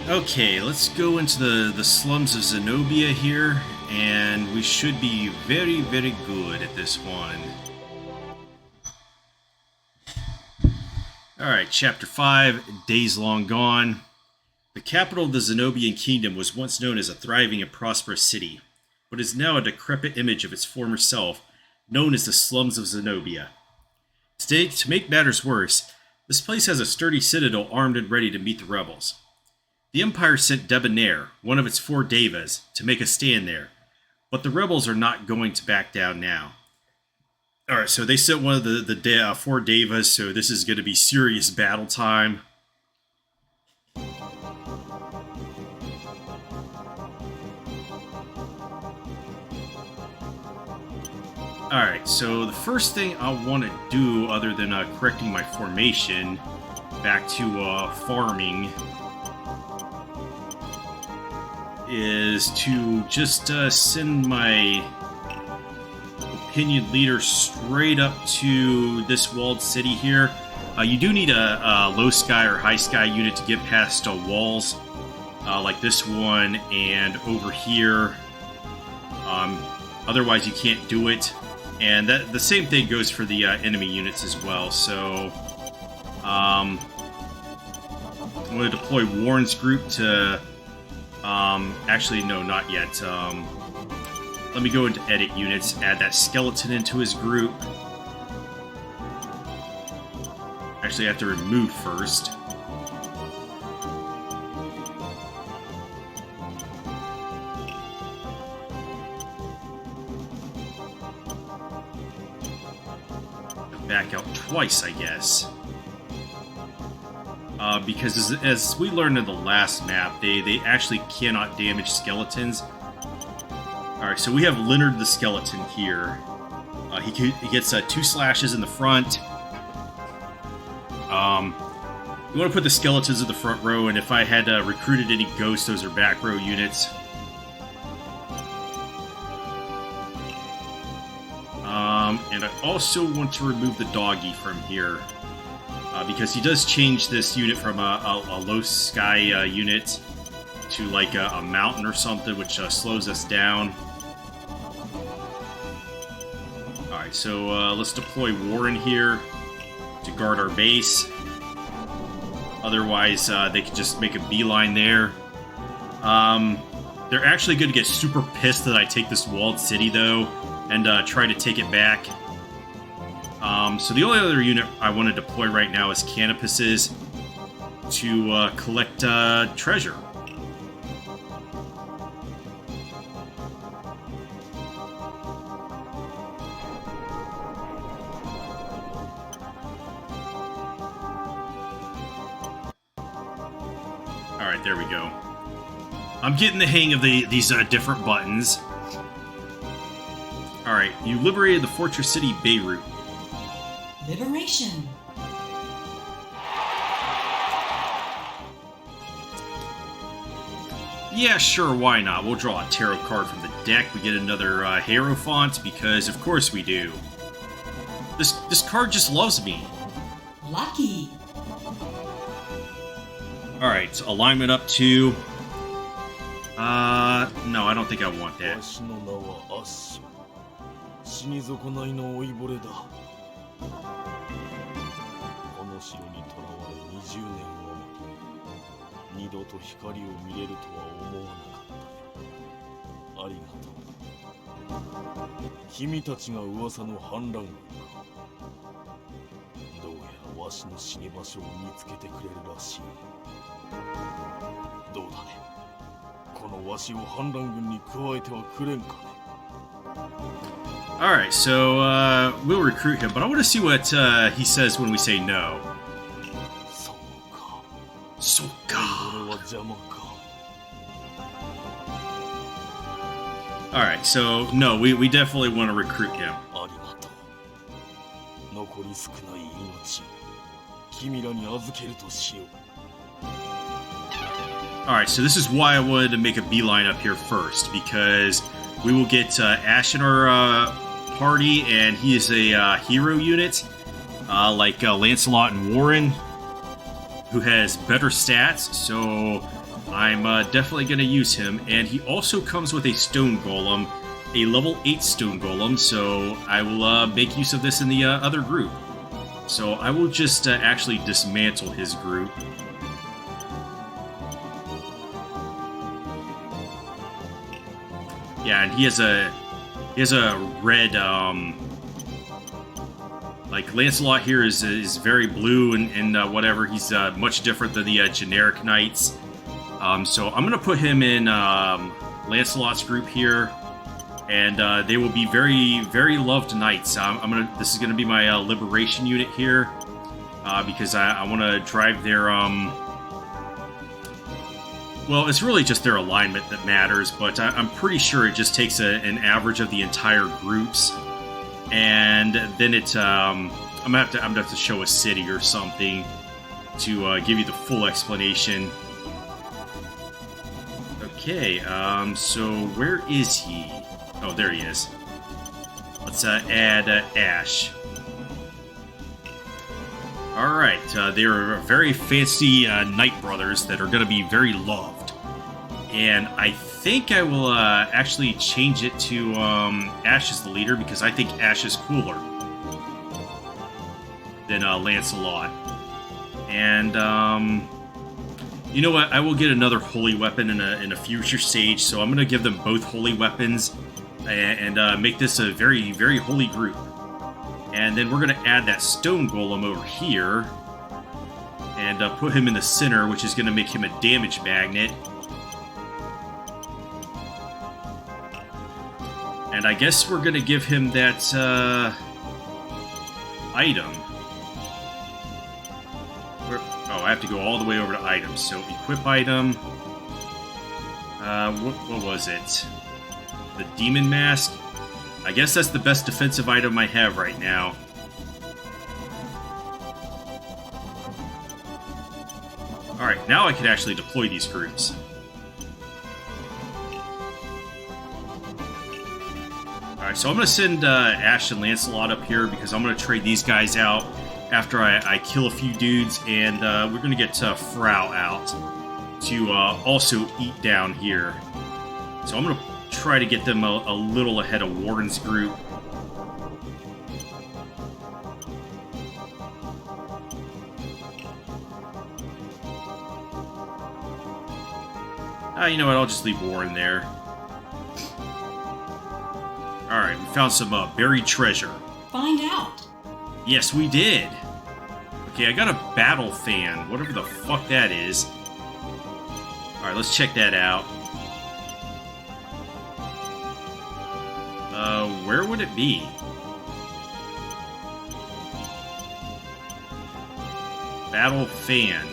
Okay, let's go into the slums of Xenobia here, and we should be very, very good at this one. Alright, Chapter 5, Days Long Gone. The capital of the Xenobian kingdom was once known as a thriving and prosperous city, but is now a decrepit image of its former self, known as the Slums of Xenobia. Today, to make matters worse, this place has a sturdy citadel armed and ready to meet the rebels. The Empire sent Debonair, one of its 4 Devas, to make a stand there, but the rebels are not going to back down now. Alright, so they sent one of the 4 Devas, so this is going to be serious battle time. Alright, so the first thing I want to do, other than correcting my formation back to farming, is to just send my opinion leader straight up to this walled city here. You do need a low sky or high sky unit to get past walls like this one and over here. Otherwise you can't do it. And the same thing goes for the enemy units as well. So I'm going to deploy Warren's group to... actually, no, not yet. Let me go into edit units, add that skeleton into his group. Actually, I have to remove first. Back out twice, I guess. Because as we learned in the last map, they actually cannot damage skeletons. Alright, so we have Leonard the Skeleton here. He gets 2 slashes in the front. You want to put the skeletons in the front row, and if I had recruited any ghosts, those are back row units. And I also want to remove the doggy from here. Because he does change this unit from a low sky unit to like a mountain or something, which slows us down. Alright, so let's deploy Warren here to guard our base. Otherwise, they could just make a beeline there. They're actually going to get super pissed that I take this walled city, though, and try to take it back. So the only other unit I want to deploy right now is Canopuses to collect treasure. Alright, there we go. I'm getting the hang of these different buttons. Alright, you liberated the fortress city Beirut. Liberation. Yeah, sure, why not? We'll draw a tarot card from the deck. We get another Hierophant, because of course we do. This card just loves me. Lucky. Alright, so alignment up to... no, I don't think I want that. Ashe. この城に囚われ20年余り、二度と光を見れるとは思わなかった。ありがとう。君たちが噂の反乱軍か。どうやらわしの死に場所を見つけてくれるらしい。どうだね。このわしを反乱軍に加えてはくれんかね。Alright, so we'll recruit him, but I want to see what he says when we say no. Soka. Alright, so no, we definitely want to recruit him. Alright, so this is why I wanted to make a beeline up here first, because we will get Ashe in our party, and he is a hero unit, like Lancelot and Warren, who has better stats, so I'm definitely going to use him. And he also comes with a stone golem, a level 8 stone golem, so I will make use of this in the other group. So I will just actually dismantle his group. Yeah, and he has a red, like Lancelot here is very blue and whatever. He's much different than the generic knights. So I'm gonna put him in Lancelot's group here, and they will be very, very loved knights. This is gonna be my liberation unit here, because I want to drive their well, it's really just their alignment that matters, but I'm pretty sure it just takes an average of the entire groups, and then it's I'm gonna have to show a city or something to give you the full explanation. Okay, so where is he? Oh, there he is. Let's add Ashe. Alright, they are very fancy knight brothers that are going to be very loved. And I think I will actually change it to Ashe as the leader, because I think Ashe is cooler than Lancelot. And, you know what? I will get another holy weapon in a future stage, so I'm going to give them both holy weapons and make this a very, very holy group. And then we're going to add that stone golem over here and put him in the center, which is going to make him a damage magnet. And I guess we're going to give him that item. Oh, I have to go all the way over to items. So equip item. What was it? The demon mask? I guess that's the best defensive item I have right now. Alright, now I can actually deploy these groups. Alright, so I'm going to send Ashe and Lancelot up here, because I'm going to trade these guys out after I kill a few dudes, and we're going to get Frau out to also eat down here. So I'm going to try to get them a little ahead of Warden's group. You know what, I'll just leave Warren there. Alright, we found some buried treasure. Find out. Yes, we did. Okay, I got a battle fan, whatever the fuck that is. Alright, let's check that out. Where would it be? Battle fan.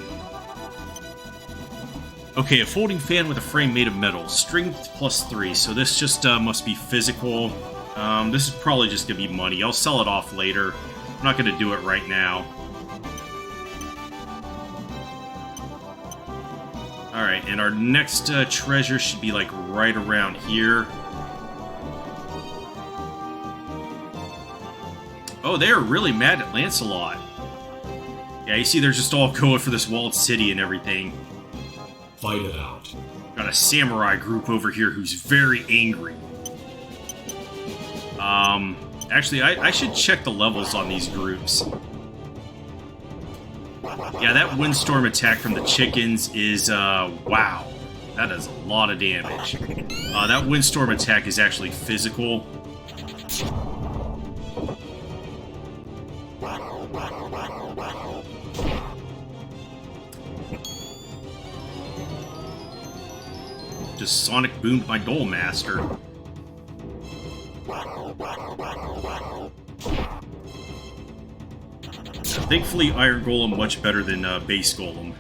Okay, a folding fan with a frame made of metal. Strength +3, so this just must be physical. This is probably just gonna be money. I'll sell it off later. I'm not gonna do it right now. Alright, and our next treasure should be like right around here. Oh, they are really mad at Lancelot. Yeah, you see they're just all going for this walled city and everything. Fight it out. Got a samurai group over here who's very angry. Actually, I should check the levels on these groups. Yeah, that windstorm attack from the chickens is, wow. That does a lot of damage. That windstorm attack is actually physical. Just sonic boomed my Dole Master. Thankfully, Iron Golem much better than Base Golem.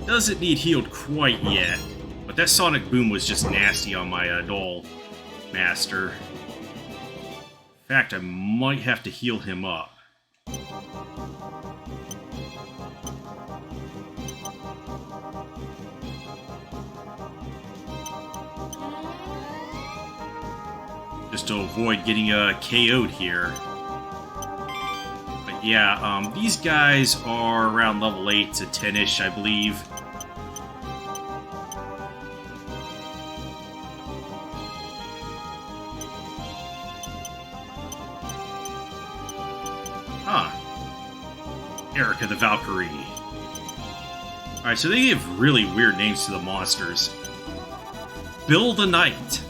Doesn't need healed quite yet, but that sonic boom was just nasty on my Dole Master. In fact, I might have to heal him up. Just to avoid getting KO'd here. But Yeah, these guys are around level 8 to 10-ish, I believe. Huh. Erica the Valkyrie. Alright, so they give really weird names to the monsters. Bill the Knight.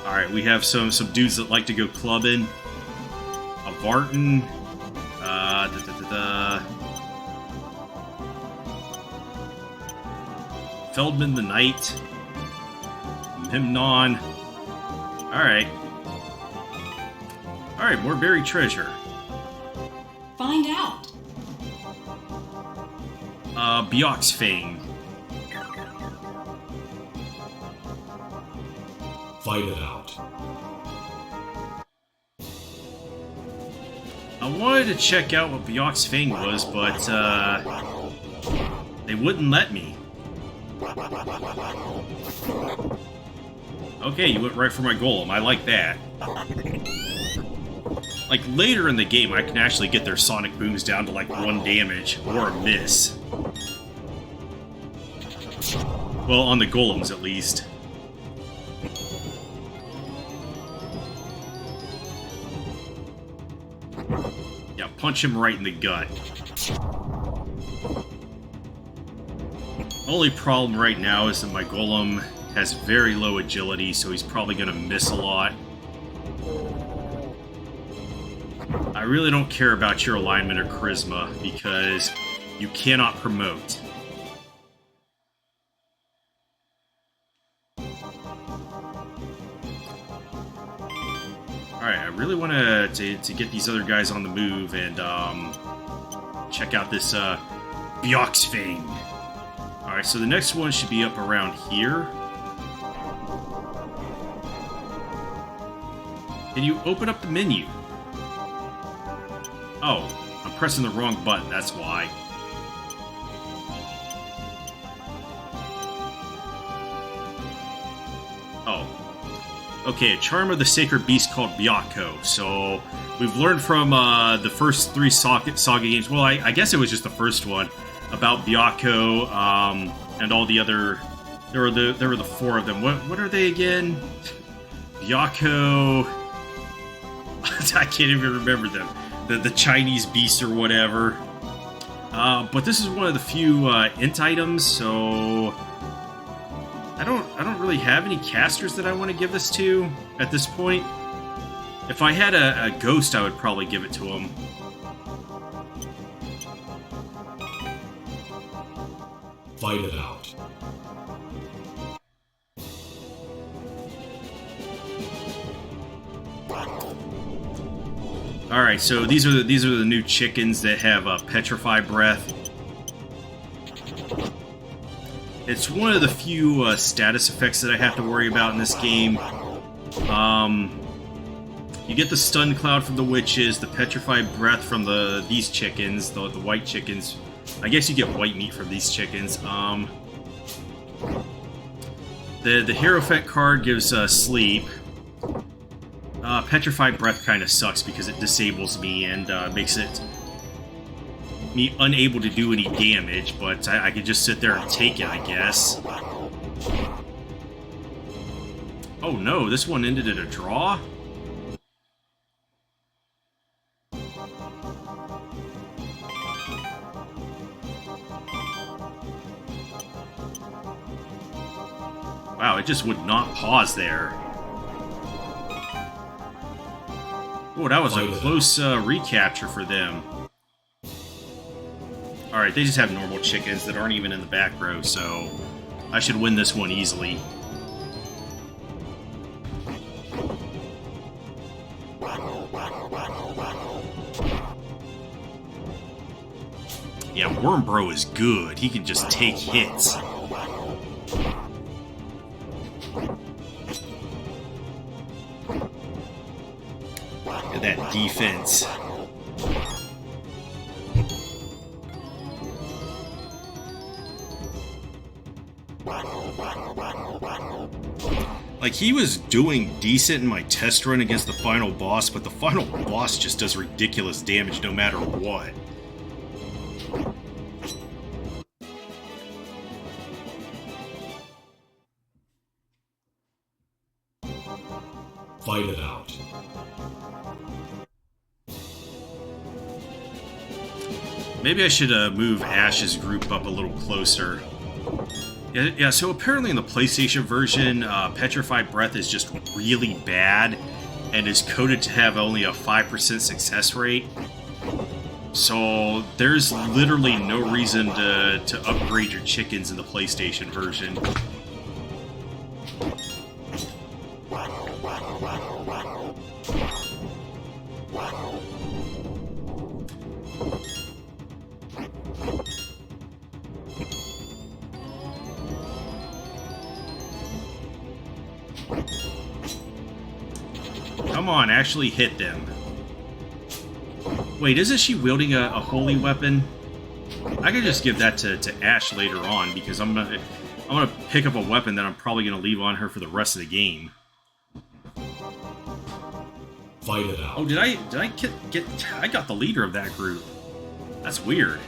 Alright, we have some dudes that like to go clubbing. A Vartan. Feldman the Knight. Memnon. Alright. Alright, more buried treasure. Find out. Bjork's Fang. Fight it out. I wanted to check out what Bjork's Fang was, but they wouldn't let me. Okay, you went right for my golem. I like that. Like, later in the game, I can actually get their sonic booms down to, like, 1 damage, or a miss. Well, on the golems, at least. Yeah, punch him right in the gut. Only problem right now is that my golem has very low agility, so he's probably going to miss a lot. I really don't care about your alignment or charisma, because you cannot promote. Alright, I really want to get these other guys on the move and check out this Bjork's Fang. Alright, so the next one should be up around here. Can you open up the menu? Oh, I'm pressing the wrong button, that's why. Oh. Okay, a charm of the sacred beast called Byakko. So, we've learned from the first 3 Saga games, well, I guess it was just the first one, about Byakko, and all the other... There were the 4 of them. What are they again? Byakko... I can't even remember them. The Chinese beast or whatever. But this is one of the few int items, so... I don't really have any casters that I want to give this to at this point. If I had a ghost, I would probably give it to him. Fight it out. Alright, so these are the new chickens that have Petrify Breath. It's one of the few status effects that I have to worry about in this game. You get the Stun Cloud from the witches, the Petrified Breath from these chickens, the white chickens. I guess you get white meat from these chickens. The Hierophant card gives Sleep. Petrified Breath kind of sucks because it disables me and makes me unable to do any damage, but I could just sit there and take it, I guess. Oh no, this one ended in a draw? Wow, it just would not pause there. Oh, that was a close recapture for them. Alright, they just have normal chickens that aren't even in the back row, so I should win this one easily. Yeah, Wormbro is good. He can just take hits. Look at that defense. Like, he was doing decent in my test run against the final boss, but the final boss just does ridiculous damage no matter what. Fight it out. Maybe I should move Ashe's group up a little closer. Yeah, so apparently in the PlayStation version, Petrified Breath is just really bad and is coded to have only a 5% success rate. So there's literally no reason to upgrade your chickens in the PlayStation version. Come on, actually hit them. Wait, isn't she wielding a holy weapon? I could just give that to Ashe later on, because I'm gonna pick up a weapon that I'm probably gonna leave on her for the rest of the game. Fight it out. Oh, did I get I got the leader of that group. That's weird.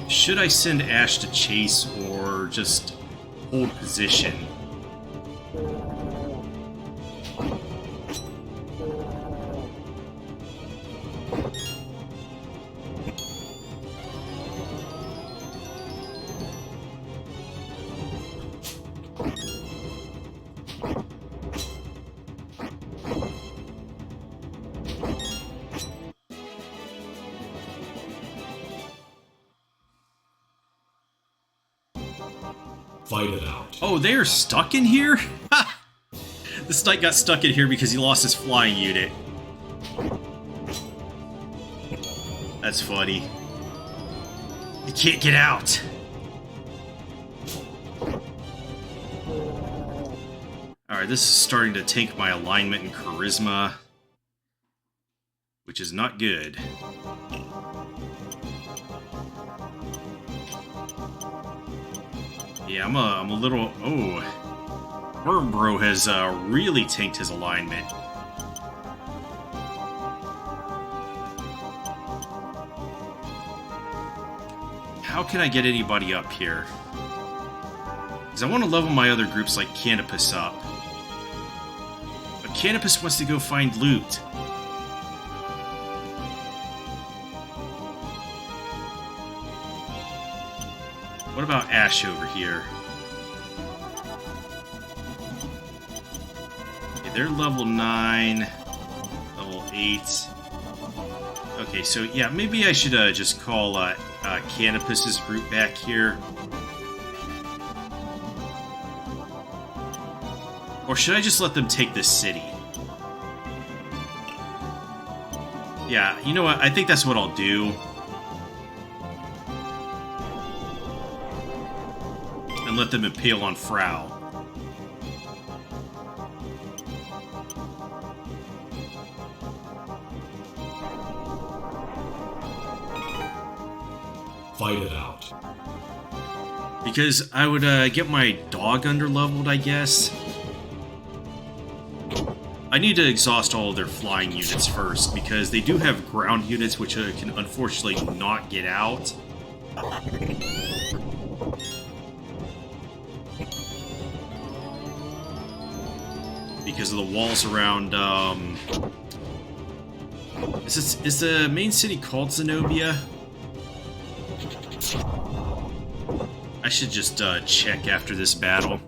Should I send Ashe to chase or just hold position? Fight it out. Oh, they are stuck in here? This knight got stuck in here because he lost his flying unit. That's funny. He can't get out. Alright, this is starting to tank my alignment and charisma, which is not good. Yeah, I'm a little... Oh. Wormbro has really tanked his alignment. How can I get anybody up here? Because I want to level my other groups like Canopus up. But Canopus wants to go find loot. What about Ashe over here? Okay, they're level 9, level 8. Okay, so yeah, maybe I should just call Canopus's group back here. Or should I just let them take this city? Yeah, you know what? I think that's what I'll do. And let them impale on Frau. Fight it out. Because I would get my dog underleveled, I guess. I need to exhaust all of their flying units first, because they do have ground units which can unfortunately not get out. Because of the walls around, is the main city called Xenobia? I should just check after this battle.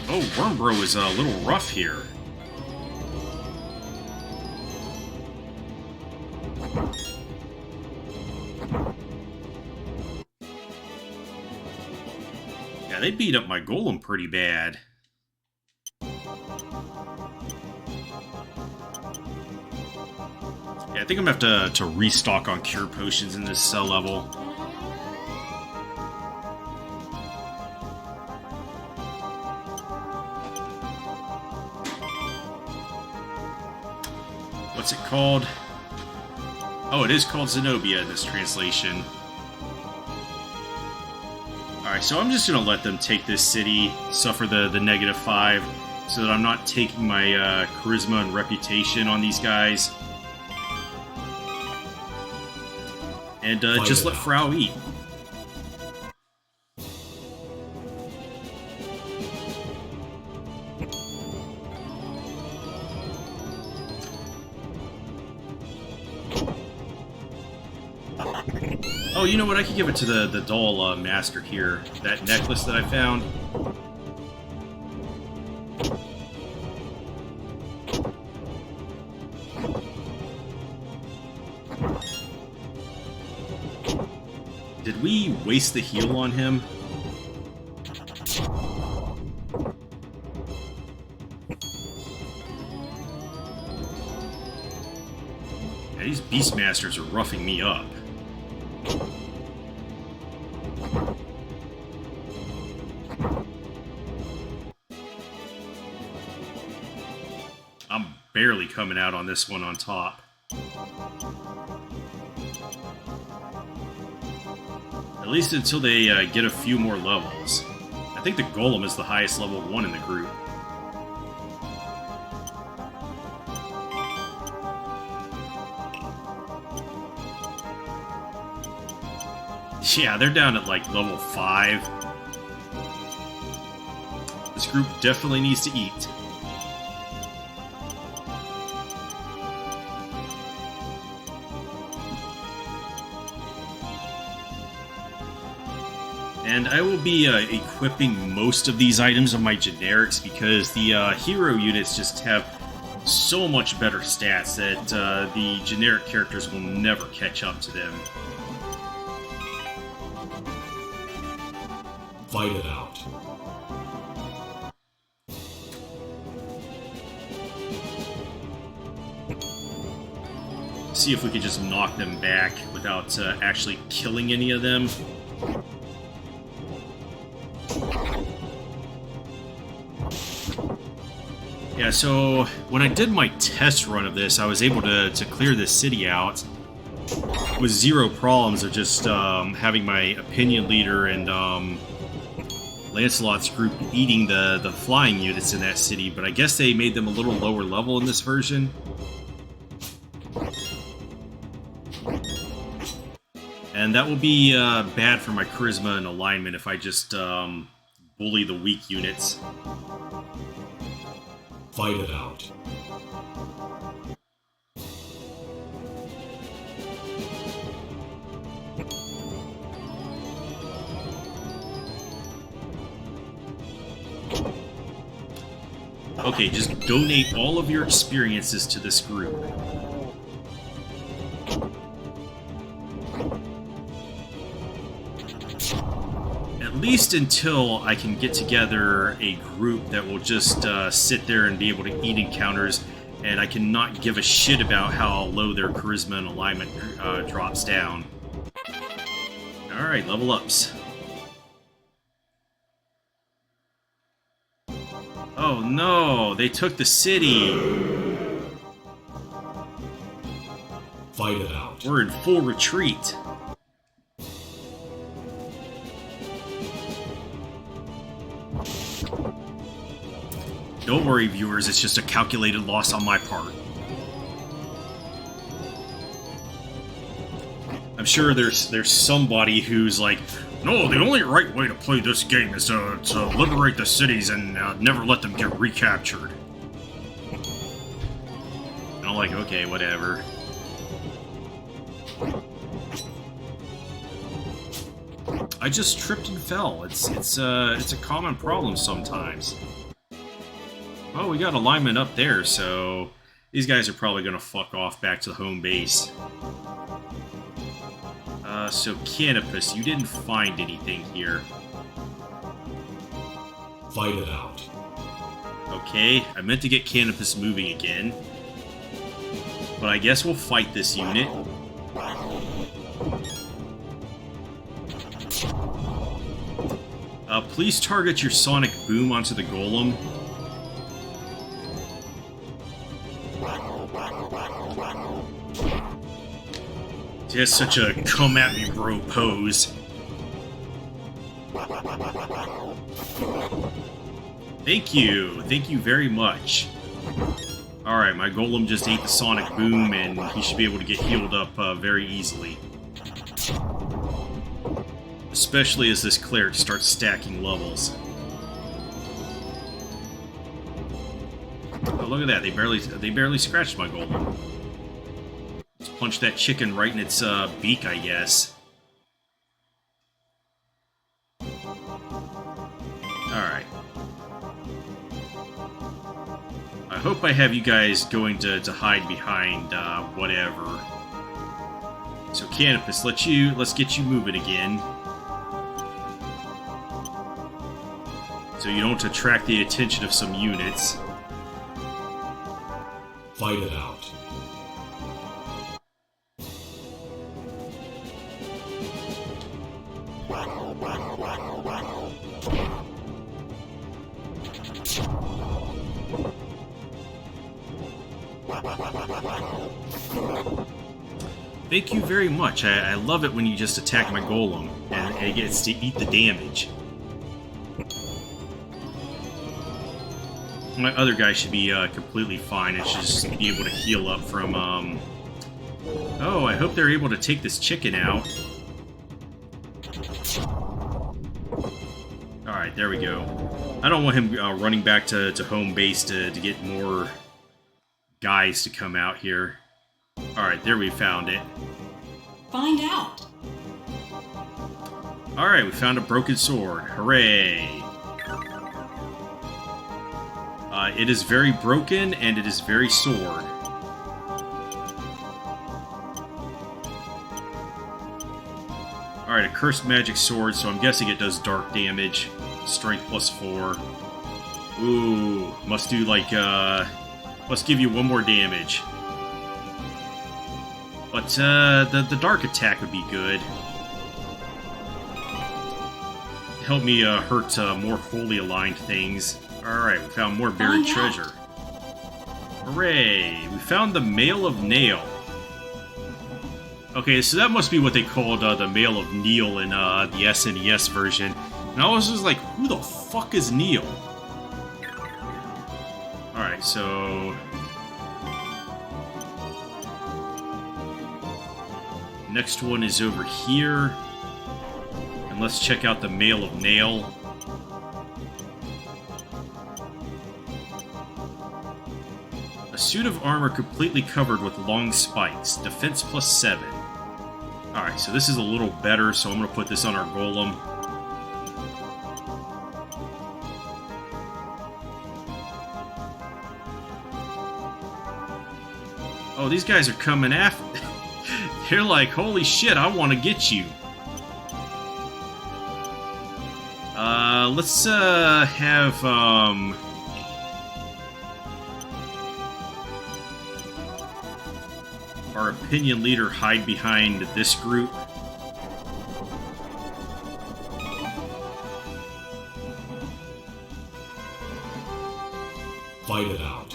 Oh, Wormbro is a little rough here. Yeah, they beat up my golem pretty bad. Yeah, I think I'm gonna have to restock on cure potions in this cell level. What's it called? Oh, it is called Xenobia in this translation. Alright, so I'm just going to let them take this city, suffer the -5, so that I'm not taking my charisma and reputation on these guys. And just let Frau eat. Oh, you know what? I could give it to the doll master here. That necklace that I found. Did we waste the heal on him? Yeah, these Beastmasters are roughing me up. I'm barely coming out on this one on top. At least until they get a few more levels. I think the Golem is the highest level one in the group. Yeah, they're down at like level 5. This group definitely needs to eat. And I will be equipping most of these items on my generics because the hero units just have so much better stats that the generic characters will never catch up to them. Fight it out. See if we could just knock them back without actually killing any of them. Yeah, so when I did my test run of this, I was able to clear this city out with zero problems of just having my opinion leader and Lancelot's group eating the flying units in that city, but I guess they made them a little lower level in this version. And that will be bad for my charisma and alignment if I just bully the weak units. Fight it out. Okay, just donate all of your experiences to this group. At least until I can get together a group that will just sit there and be able to eat encounters, and I cannot give a shit about how low their charisma and alignment drops down. Alright, level ups. Oh no, they took the city! Fight it out. We're in full retreat. Don't worry, viewers, it's just a calculated loss on my part. I'm sure there's somebody who's like, no, the only right way to play this game is to liberate the cities and never let them get recaptured. And I'm like, okay, whatever. I just tripped and fell. It's a common problem sometimes. Oh, we got alignment up there, so these guys are probably going to fuck off back to the home base. So Canopus, you didn't find anything here. Fight it out. Okay, I meant to get Canopus moving again. But I guess we'll fight this unit. Please target your sonic boom onto the golem. He has such a come at me bro pose. Thank you very much. Alright, my golem just ate the sonic boom and he should be able to get healed up very easily. Especially as this cleric starts stacking levels. Oh, look at that, they barely scratched my golem. Let's punch that chicken right in its beak, I guess. Alright. I hope I have you guys going to hide behind whatever. So Canopus, let's get you moving again. So you don't attract the attention of some units. Fight it out. Thank you very much. I love it when you just attack my golem and it gets to eat the damage. My other guy should be completely fine. It should just be able to heal up from, Oh, I hope they're able to take this chicken out. Alright, there we go. I don't want him running back to home base to get more guys to come out here. Alright, there we found it. Find out. Alright, we found a broken sword. Hooray! It is very broken, and it is very sword. Alright, a cursed magic sword, so I'm guessing it does dark damage. Strength +4. Ooh, must do like, must give you 1 more damage. But, the dark attack would be good. Help me, hurt, more wholly aligned things. Alright, we found more buried treasure. Hooray! We found the Mail of Nail. Okay, so that must be what they called the Mail of Neil in the SNES version. And I was just like, who the fuck is Neil? Alright, so... next one is over here. And let's check out the Mail of Nail. A suit of armor completely covered with long spikes. Defense +7. Alright, so this is a little better, so I'm going to put this on our golem. Oh, these guys are coming after... They're like, holy shit, I want to get you. Let's, have, our opinion leader hide behind this group. Fight it out.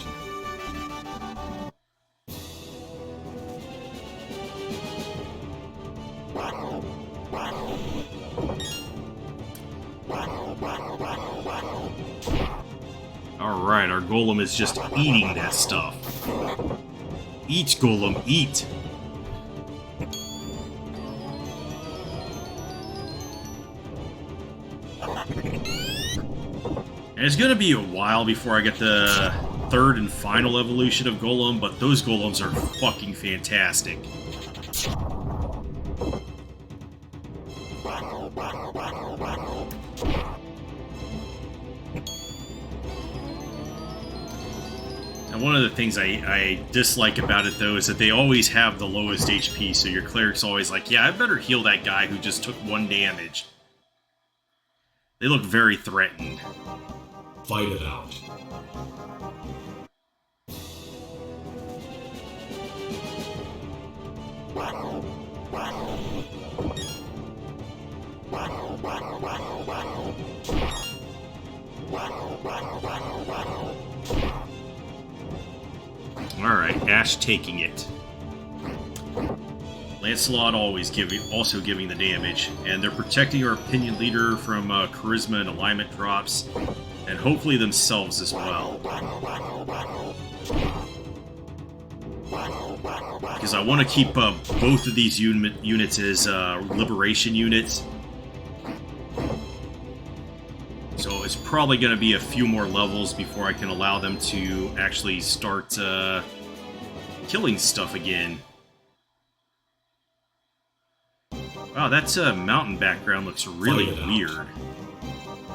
Alright, our golem is just eating that stuff. Eat, golem, eat! And it's gonna be a while before I get the third and final evolution of golem, but those golems are fucking fantastic. And one of the things I dislike about it, though, is that they always have the lowest HP, so your cleric's always like, yeah, I better heal that guy who just took 1 damage. They look very threatened. Fight it out. Alright, Ashe taking it. Lancelot also giving the damage, and they're protecting our opinion leader from charisma and alignment drops, and hopefully themselves as well. Because I want to keep both of these units as liberation units. So it's probably going to be a few more levels before I can allow them to actually start killing stuff again. Wow, that mountain background looks really weird.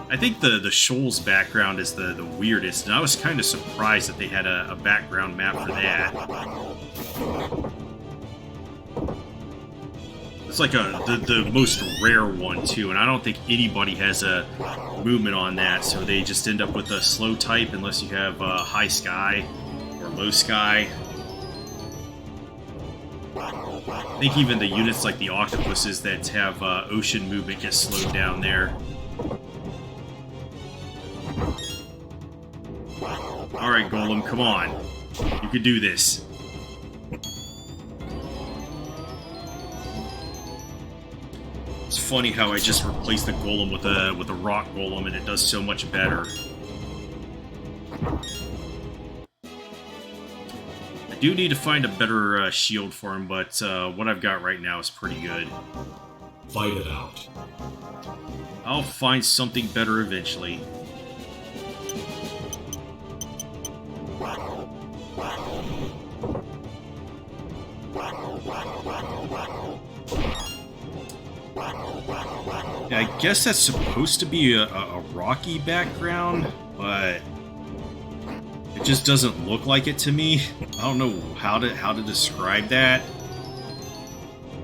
I think the shoals background is the weirdest, and I was kind of surprised that they had a background map for that. It's like the most rare one, too, and I don't think anybody has a movement on that, so they just end up with a slow type unless you have high sky or low sky. I think even the units like the octopuses that have ocean movement get slowed down there. Alright, Golem, come on. You can do this. It's funny how I just replaced the Golem with a rock Golem and it does so much better. I do need to find a better shield for him, but what I've got right now is pretty good. Fight it out. I'll find something better eventually. Yeah, I guess that's supposed to be a rocky background, but it just doesn't look like it to me. I don't know how to describe that.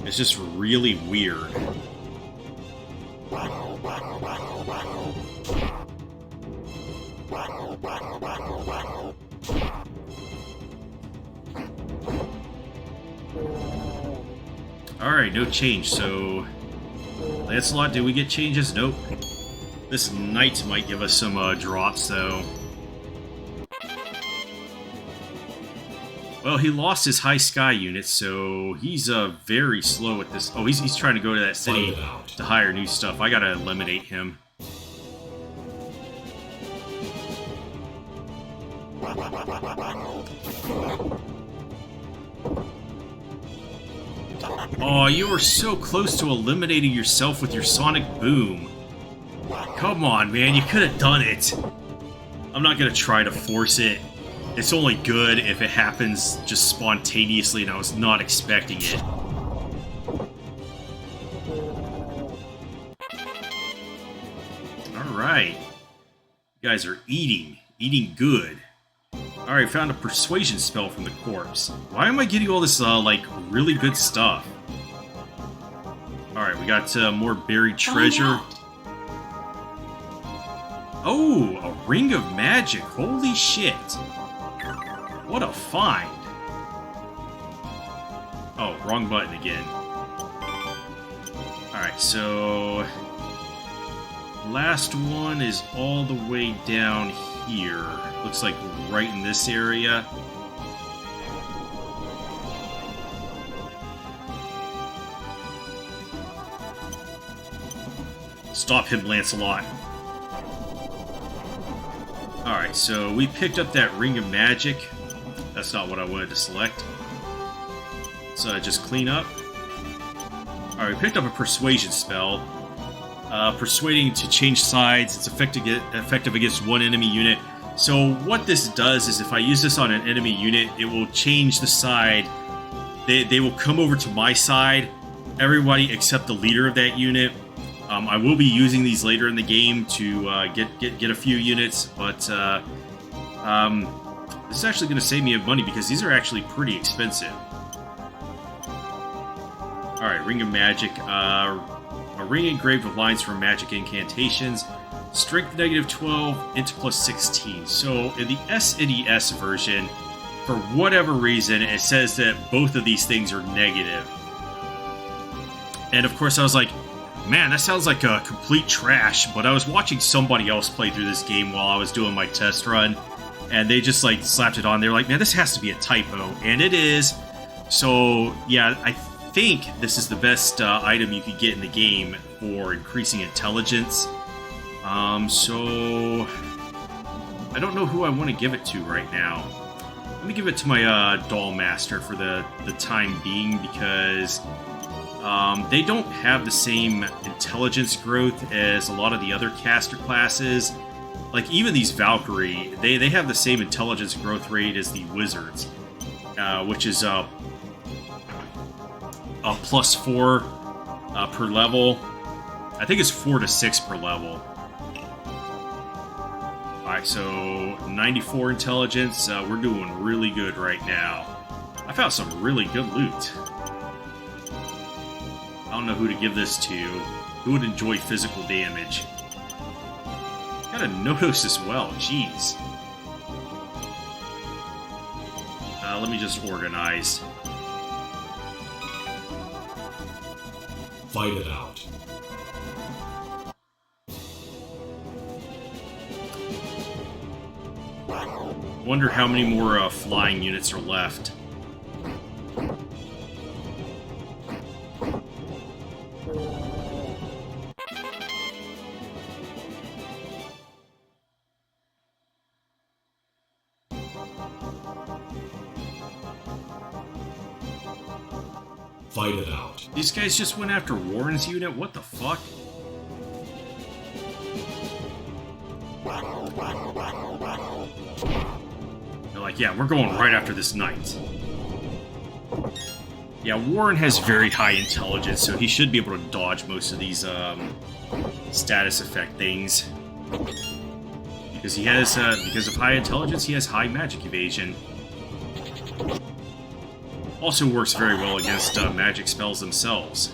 It's just really weird. Alright, no change, so... Lancelot, did we get changes? Nope. This knight might give us some drops, though. Well, he lost his high sky unit, so he's very slow at this. Oh, he's trying to go to that city to hire new stuff. I gotta eliminate him. Oh, you were so close to eliminating yourself with your sonic boom. Come on, man, you could have done it. I'm not gonna try to force it. It's only good if it happens just spontaneously and I was not expecting it. Alright. You guys are eating good. Alright, found a persuasion spell from the corpse. Why am I getting all this, like, really good stuff? Alright, we got more buried treasure. Oh, a ring of magic. Holy shit. What a find. Oh, wrong button again. Alright, so... last one is all the way down here. Looks like right in this area. Stop him, Lancelot. Alright, so we picked up that Ring of Magic. That's not what I wanted to select. So just clean up. Alright, we picked up a Persuasion spell. Persuading to change sides. It's effective against one enemy unit. So what this does is if I use this on an enemy unit, it will change the side. They will come over to my side. Everybody except the leader of that unit. I will be using these later in the game to get a few units, but this is actually going to save me money because these are actually pretty expensive. Alright, Ring of Magic. A ring engraved with lines from magic incantations. Strength -12, int +16. So in the SNES version, for whatever reason, it says that both of these things are negative. And of course I was like, man, that sounds like a complete trash, but I was watching somebody else play through this game while I was doing my test run, and they just like slapped it on. They're like, man, this has to be a typo, and it is. So yeah, I think this is the best item you could get in the game for increasing intelligence. So I don't know who I want to give it to right now. Let me give it to my Doll Master for the time being, because they don't have the same intelligence growth as a lot of the other caster classes. Like, even these Valkyrie, they have the same intelligence growth rate as the Wizards, which is a +4 per level. I think it's 4 to 6 per level. Alright, so 94 intelligence. We're doing really good right now. I found some really good loot. I don't know who to give this to. Who would enjoy physical damage? Got a Nodos as well, jeez. Let me just organize. Fight it out. Wonder how many more flying units are left. Fight it out. These guys just went after Warren's unit? What the fuck? They're like, yeah, we're going right after this knight. Yeah, Warren has very high intelligence, so he should be able to dodge most of these status effect things. Because he has, because of high intelligence, he has high magic evasion. Also works very well against magic spells themselves.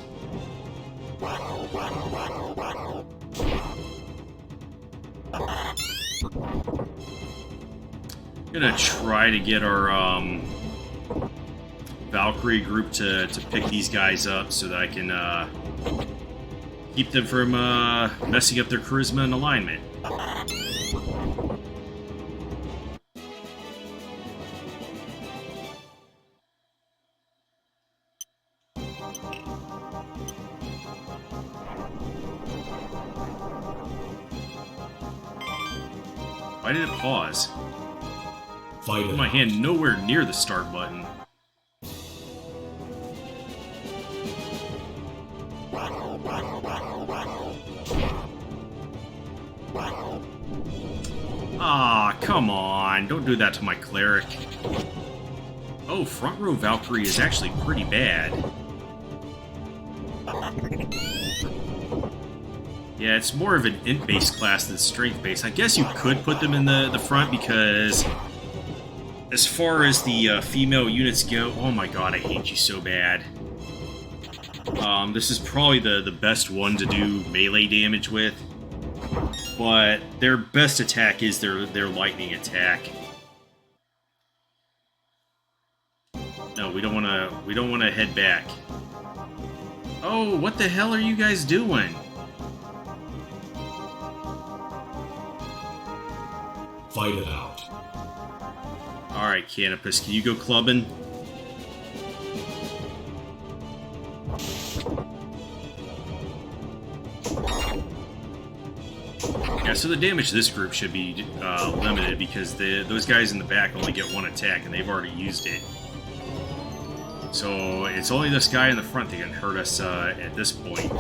Gonna try to get our Valkyrie group to pick these guys up so that I can keep them from messing up their charisma and alignment. Why did it pause? Fight Put it my out. hand nowhere near the start button. Ah, come on. Don't do that to my cleric. Oh, front row Valkyrie is actually pretty bad. Yeah, it's more of an int-based class than strength-based. I guess you could put them in the front because as far as the female units go... Oh my god, I hate you so bad. This is probably the best one to do melee damage with. But their best attack is their lightning attack. No, we don't wanna head back. Oh, what the hell are you guys doing? Fight it out. Alright, Canopus, can you go clubbing? Yeah, so the damage to this group should be limited because those guys in the back only get one attack and they've already used it. So it's only this guy in the front that can hurt us at this point.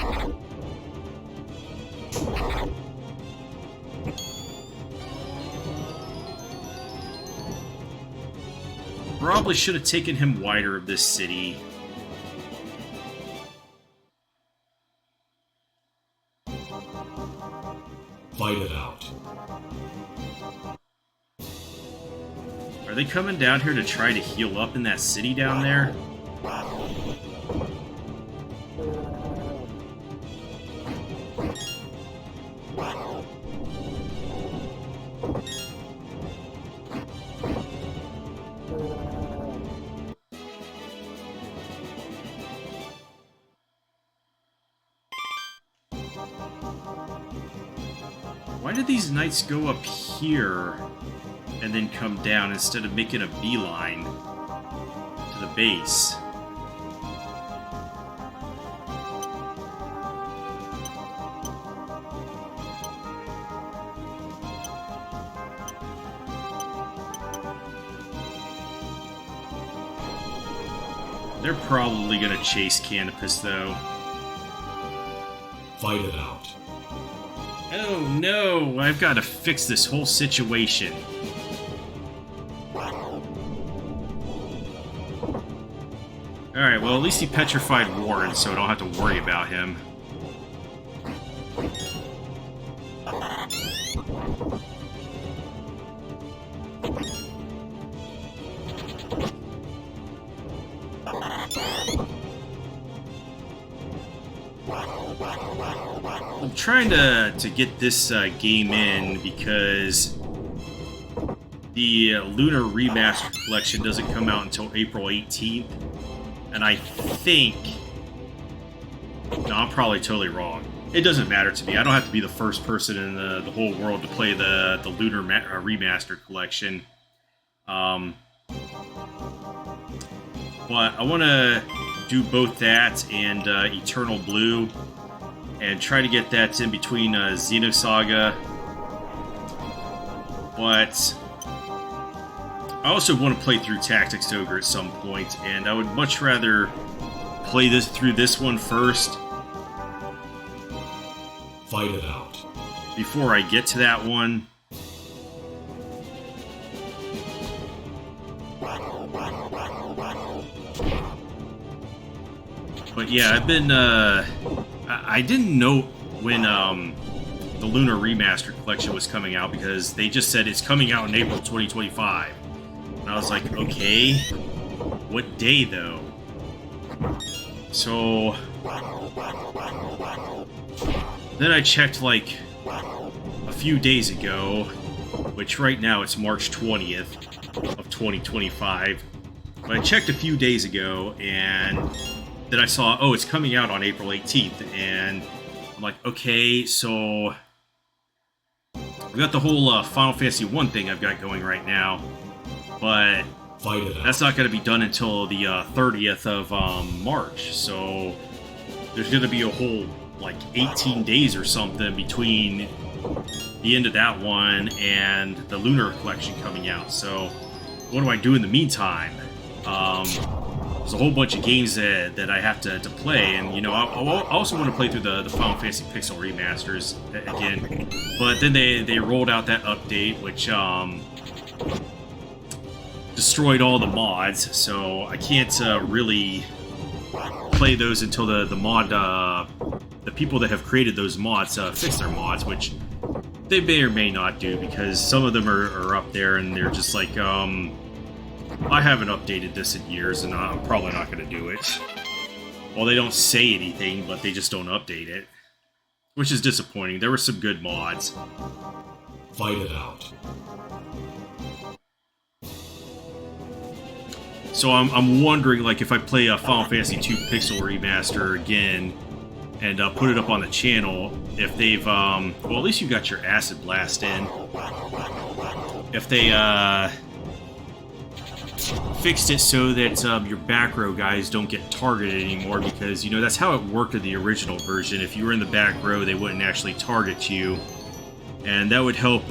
Probably should have taken him wider of this city. Fight it out. Are they coming down here to try to heal up in that city down there? Why did these knights go up here? and then come down instead of making a beeline to the base. They're probably going to chase Canopus, though. Fight it out. Oh no, I've got to fix this whole situation. Alright, well at least he petrified Warren, so I don't have to worry about him. I'm trying to get this game in because the Lunar Remastered Collection doesn't come out until April 18th, and I think... No, I'm probably totally wrong. It doesn't matter to me. I don't have to be the first person in the whole world to play the Lunar Remastered Collection. But I want to do both that and Eternal Blue, and try to get that in between Xenosaga. But I also want to play through Tactics Ogre at some point, and I would much rather play through this one first. Fight it out. Before I get to that one. But yeah, I've been, I didn't know when, the Lunar Remastered Collection was coming out, because they just said it's coming out in April 2025. And I was like, okay, what day though? So, then I checked like a few days ago, which right now it's March 20th of 2025. But I checked a few days ago, and then I saw, oh, it's coming out on April 18th, and I'm like, okay, so I've got the whole Final Fantasy 1 thing I've got going right now, but that's not going to be done until the 30th of March, so there's going to be a whole, like, 18 days or something between the end of that one and the Lunar Collection coming out, so what do I do in the meantime? There's a whole bunch of games that I have to play, and you know, I also want to play through the Final Fantasy Pixel remasters again. But then they rolled out that update, which destroyed all the mods, so I can't really play those until the mod the people that have created those mods fix their mods, which they may or may not do, because some of them are up there and they're just like, I haven't updated this in years, and I'm probably not going to do it. Well, they don't say anything, but they just don't update it. Which is disappointing. There were some good mods. Fight it out. So I'm wondering, like, if I play a Final Fantasy II Pixel Remaster again, and put it up on the channel, if they've, well, at least you got your Acid Blast in. If they, fixed it so that your back row guys don't get targeted anymore, because, you know, that's how it worked in the original version. If you were in the back row, they wouldn't actually target you, and that would help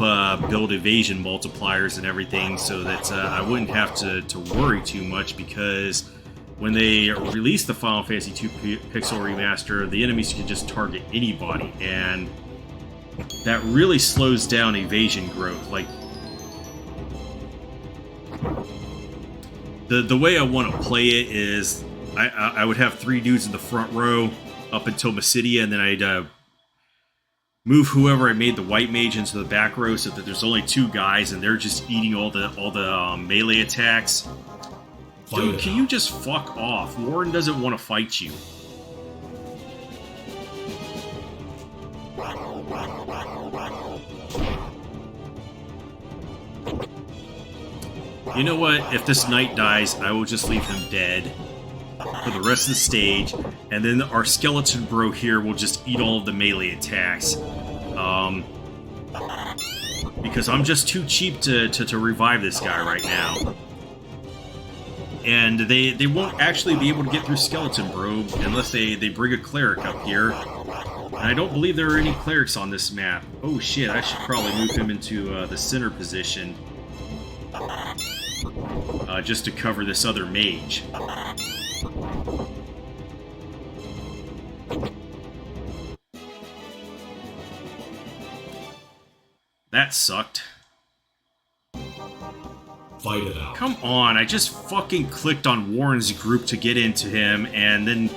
build evasion multipliers and everything, so that I wouldn't have to worry too much, because when they released the Final Fantasy II Pixel Remaster, the enemies could just target anybody, and that really slows down evasion growth. Like, the way I want to play it is I would have 3 dudes in the front row up until Mysidia, and then I'd move whoever I made the white mage into the back row, so that there's only 2 guys and they're just eating all the melee attacks. Dude, can you just fuck off? Warren doesn't want to fight you. You know what? If this knight dies, I will just leave him dead for the rest of the stage, and then our skeleton bro here will just eat all of the melee attacks. because I'm just too cheap to revive this guy right now. And they won't actually be able to get through Skeleton Bro unless they bring a cleric up here. And I don't believe there are any clerics on this map. Oh shit, I should probably move him into the center position. Just to cover this other mage. That sucked. Fight it out. Come on, I just fucking clicked on Warren's group to get into him, and then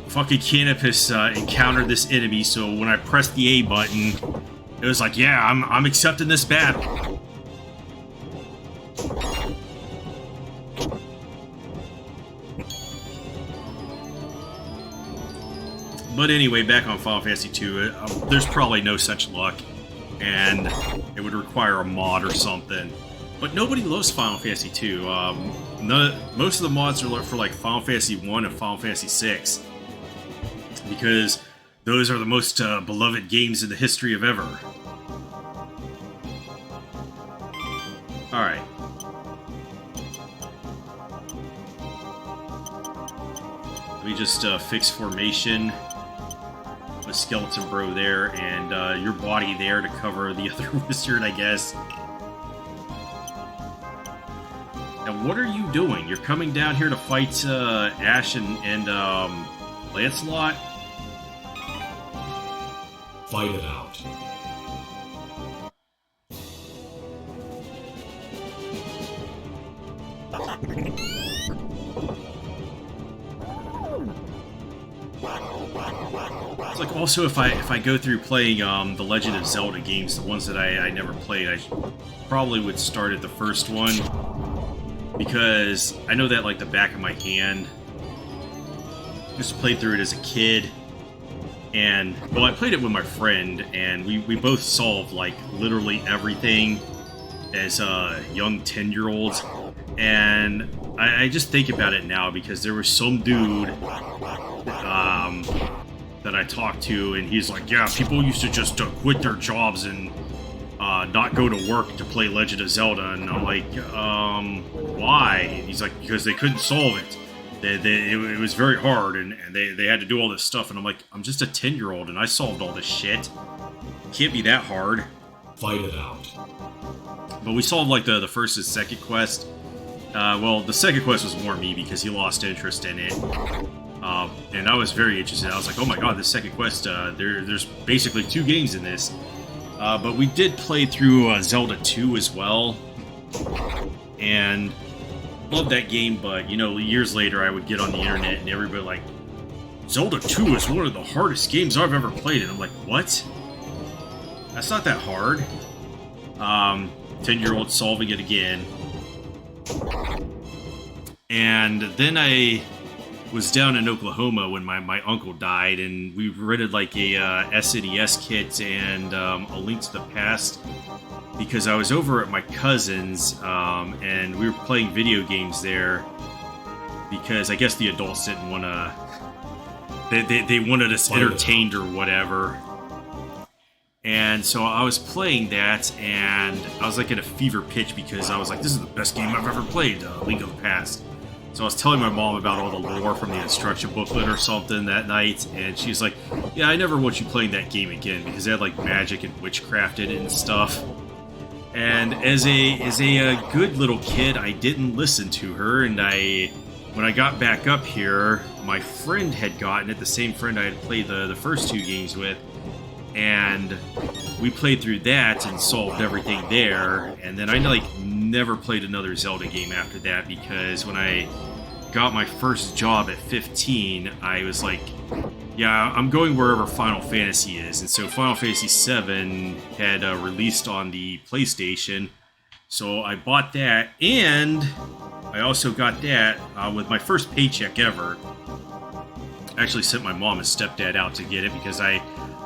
fucking Canopus encountered this enemy, so when I pressed the A button, it was like, yeah, I'm accepting this battle. But anyway, back on Final Fantasy II, there's probably no such luck, and it would require a mod or something. But nobody loves Final Fantasy II. Most of the mods are for like Final Fantasy I and Final Fantasy VI, because those are the most beloved games in the history of ever. Alright. Let me just fix formation. With Skeleton Bro there, and your body there to cover the other wizard, I guess. Now, what are you doing? You're coming down here to fight Ashe and Lancelot? Fight it out. It's like, also, if I go through playing the Legend of Zelda games, the ones that I never played, I probably would start at the first one, because I know that like the back of my hand. Just played through it as a kid, and well, I played it with my friend, and we both solved like literally everything as young 10-year-olds, and I just think about it now because there was some dude that I talked to, and he's like, yeah, people used to just quit their jobs and not go to work to play Legend of Zelda, and I'm like, why? And he's like, because they couldn't solve it. It was very hard, and they had to do all this stuff, and I'm like, I'm just a 10-year-old, and I solved all this shit. It can't be that hard. Fight it out. But we solved, like, the first and second quest. Well, the second quest was more me, because he lost interest in it. And I was very interested. I was like, oh my god, this second quest, there's basically 2 games in this. But we did play through Zelda 2 as well. And loved that game, but, you know, years later I would get on the internet and everybody like, Zelda 2 is one of the hardest games I've ever played. And I'm like, what? That's not that hard. 10-year-old solving it again. And then I was down in Oklahoma when my uncle died, and we rented like a SNES kit and A Link to the Past, because I was over at my cousin's, and we were playing video games there, because I guess the adults didn't want to, they wanted us entertained or whatever. And so I was playing that, and I was like in a fever pitch, because I was like, this is the best game I've ever played, Link of the Past. So I was telling my mom about all the lore from the instruction booklet or something that night, and she's like, yeah, I never want you playing that game again, because they had like magic and witchcraft in it and stuff. And as a good little kid, I didn't listen to her, and when I got back up here, my friend had gotten it, the same friend I had played the first 2 games with, and we played through that and solved everything there, and then I like never played another Zelda game after that, because when I got my first job at 15, I was like, yeah, I'm going wherever Final Fantasy is. And so Final Fantasy VII had released on the PlayStation, so I bought that, and I also got that with my first paycheck ever. I actually sent my mom and stepdad out to get it, because I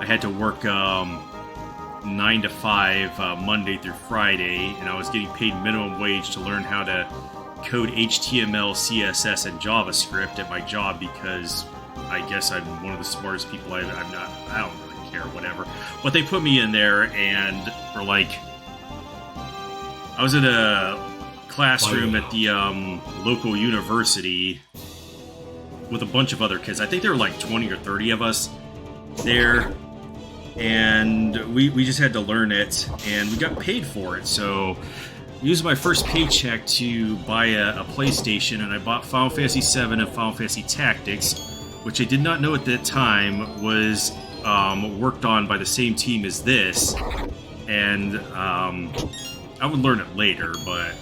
had to work 9 to 5 Monday through Friday, and I was getting paid minimum wage to learn how to code HTML, CSS, and JavaScript at my job, because I guess I'm one of the smartest people. I don't really care, whatever. But they put me in there and were like, I was in a classroom at the local university with a bunch of other kids. I think there were like 20 or 30 of us there, and we just had to learn it, and we got paid for it. So I used my first paycheck to buy a PlayStation, and I bought Final Fantasy VII and Final Fantasy Tactics, which I did not know at that time was worked on by the same team as this, and I would learn it later, but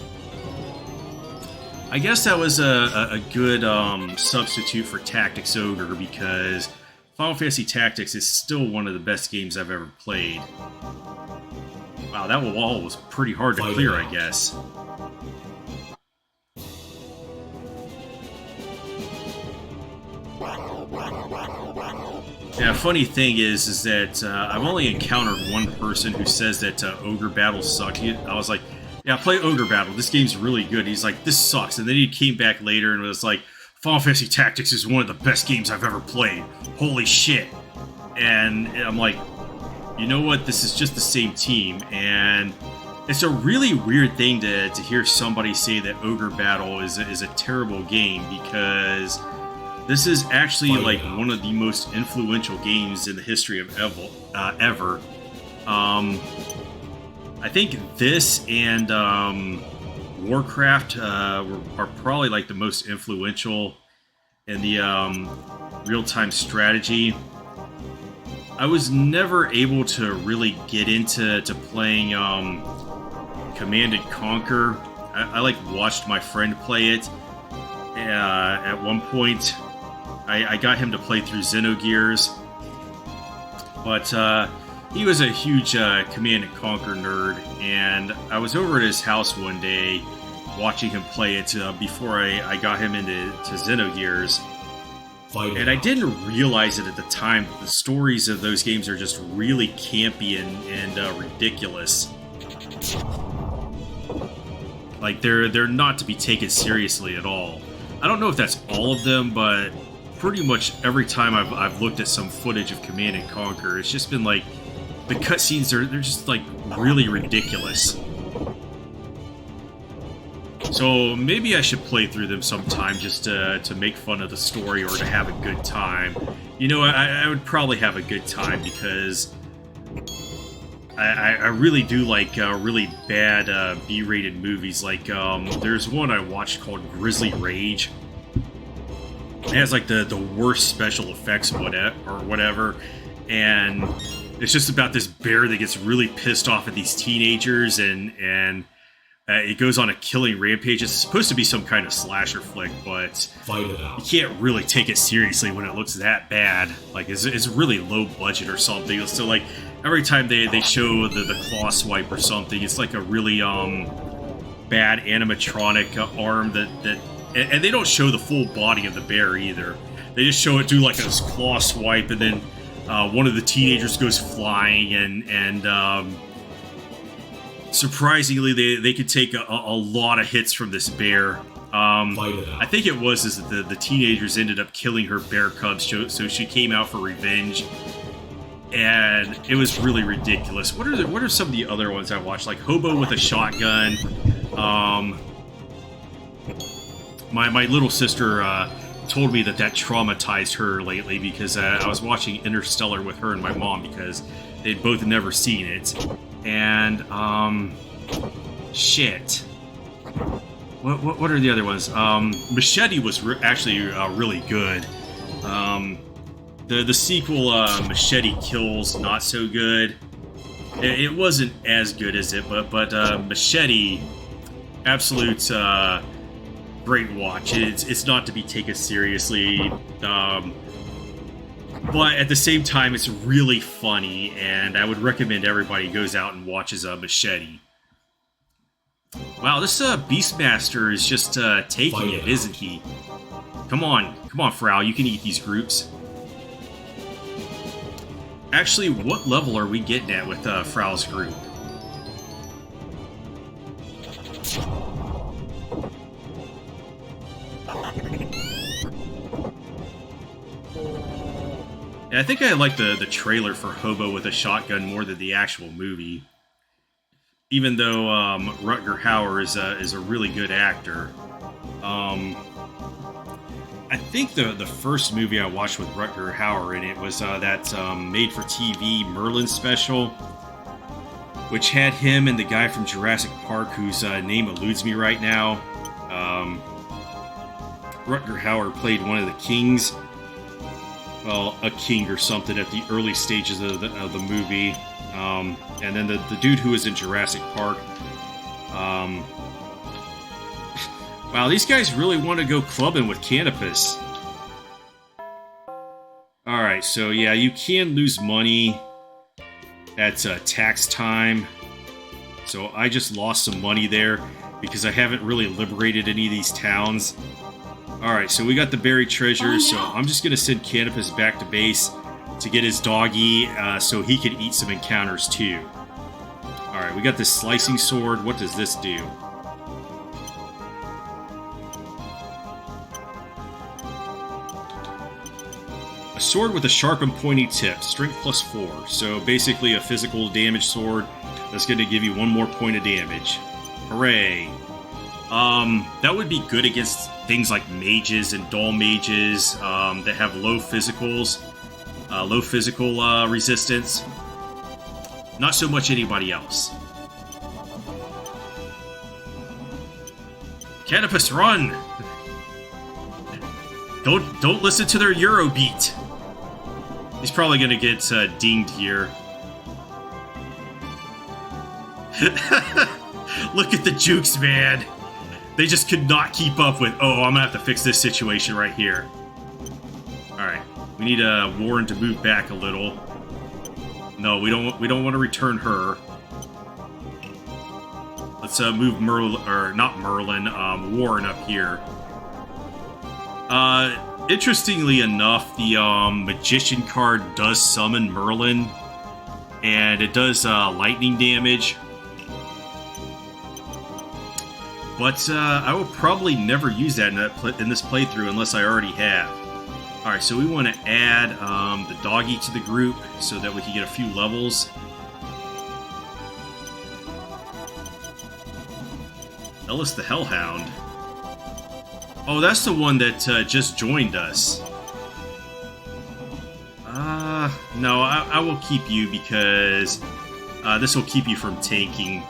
I guess that was a good substitute for Tactics Ogre, because Final Fantasy Tactics is still one of the best games I've ever played. Wow, that wall was pretty hard to clear, I guess. Yeah, funny thing is that I've only encountered one person who says that Ogre Battle sucked. I was like, yeah, play Ogre Battle. This game's really good. He's like, this sucks. And then he came back later and was like, Final Fantasy Tactics is one of the best games I've ever played. Holy shit. And I'm like, you know what? This is just the same team. And it's a really weird thing to hear somebody say that Ogre Battle is a terrible game, because this is actually like one of the most influential games in the history of ever. I think this and Warcraft are probably like the most influential in the real-time strategy. I was never able to really get into playing Command and Conquer. I like watched my friend play it. At one point, I got him to play through Xenogears, but he was a huge Command & Conquer nerd, and I was over at his house one day watching him play it before I got him into Xenogears. And I didn't realize it at the time, but the stories of those games are just really campy and ridiculous. Like, they're not to be taken seriously at all. I don't know if that's all of them, but pretty much every time I've looked at some footage of Command & Conquer, it's just been like, the cutscenes they're just like really ridiculous. So maybe I should play through them sometime just to make fun of the story or to have a good time. You know, I would probably have a good time, because I really do like really bad B-rated movies. Like there's one I watched called Grizzly Rage. It has like the worst special effects or whatever, and it's just about this bear that gets really pissed off at these teenagers, and it goes on a killing rampage. It's supposed to be some kind of slasher flick, but you can't really take it seriously when it looks that bad. Like, it's really low budget or something. So, like, every time they show the claw swipe or something, it's like a really bad animatronic arm and they don't show the full body of the bear either. They just show it do like a claw swipe, and then one of the teenagers goes flying, and surprisingly, they could take a lot of hits from this bear. I think it was that the teenagers ended up killing her bear cubs, so she came out for revenge, and it was really ridiculous. What are some of the other ones I watched? Like Hobo with a Shotgun. My little sister told me that traumatized her lately, because I was watching Interstellar with her and my mom, because they'd both never seen it. And shit. What are the other ones? Machete was actually really good. The sequel, Machete Kills, not so good. It wasn't as good as it, but Machete, absolute great watch. It's not to be taken seriously. But at the same time, it's really funny, and I would recommend everybody goes out and watches Machete. Wow, this Beastmaster is just taking it, isn't he? Come on, Frau, you can eat these groups. Actually, what level are we getting at with Frau's group? Yeah, I think I like the trailer for Hobo with a Shotgun more than the actual movie. even though Rutger Hauer is a really good actor. I think the first movie I watched with Rutger Hauer in it was that made-for-TV Merlin special, which had him and the guy from Jurassic Park, whose name eludes me right now. Rutger Hauer played one of the kings, well, a king or something at the early stages of the movie. And then the dude who was in Jurassic Park. Wow, these guys really want to go clubbing with Canopus. Alright, so yeah, you can lose money at tax time. So I just lost some money there because I haven't really liberated any of these towns. Alright, so we got the buried treasure, so I'm just going to send Canopus back to base to get his doggy so he can eat some encounters too. Alright, we got this slicing sword. What does this do? A sword with a sharp and pointy tip, strength +4. So basically a physical damage sword that's going to give you one more point of damage. Hooray. That would be good against things like mages and dull mages that have low physical resistance. Not so much anybody else. Canopus, run! Don't listen to their Eurobeat. He's probably gonna get dinged here. Look at the jukes, man. They just could not keep up with. Oh, I'm gonna have to fix this situation right here. All right, we need Warren to move back a little. No, we don't want to return her. Let's move Warren up here. Interestingly enough, the Magician card does summon Merlin, and it does lightning damage. But I will probably never use that in this playthrough unless I already have. Alright, so we want to add the doggy to the group so that we can get a few levels. Ellis the Hellhound. Oh, that's the one that just joined us. No, I will keep you because this will keep you from tanking.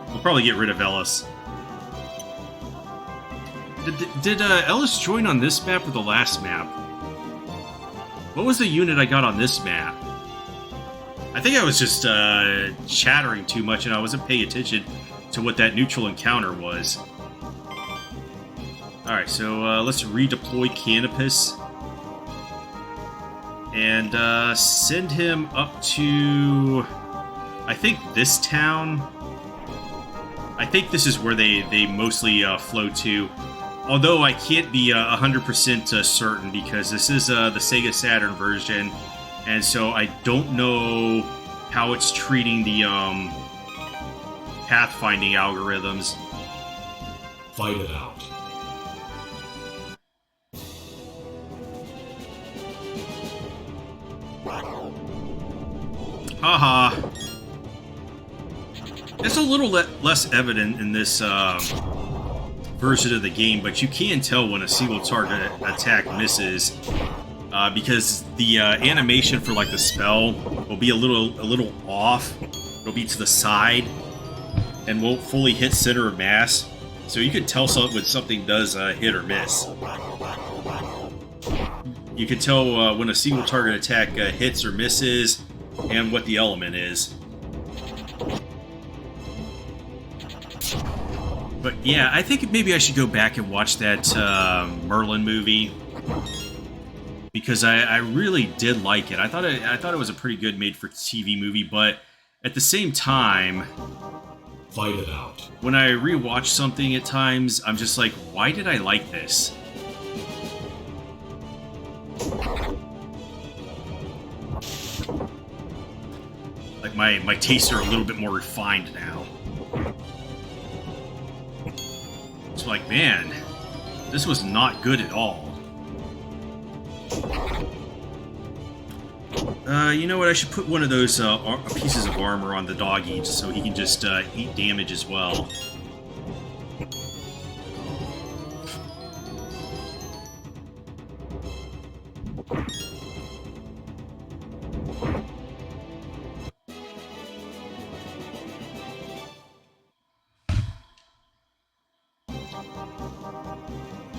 We'll probably get rid of Ellis. Did Ellis join on this map or the last map? What was the unit I got on this map? I think I was just chattering too much and I wasn't paying attention to what that neutral encounter was. Alright, so let's redeploy Canopus. And send him up to, I think, this town. I think this is where they mostly flow to. Although I can't be 100% certain because this is the Sega Saturn version. And so I don't know how it's treating the pathfinding algorithms. Fight it out. Haha. It's a little less evident in this version of the game, but you can tell when a single target attack misses because the animation for like the spell will be a little off. It'll be to the side and won't fully hit center of mass, so you can tell when something does hit or miss. You can tell when a single target attack hits or misses and what the element is. But yeah, I think maybe I should go back and watch that Merlin movie because I really did like it. I thought it was a pretty good made-for-TV movie, but at the same time, fight it out. When I rewatch something at times, I'm just like, why did I like this? Like my tastes are a little bit more refined now. It's like, man, this was not good at all. You know what? I should put one of those pieces of armor on the doggy so he can just eat damage as well.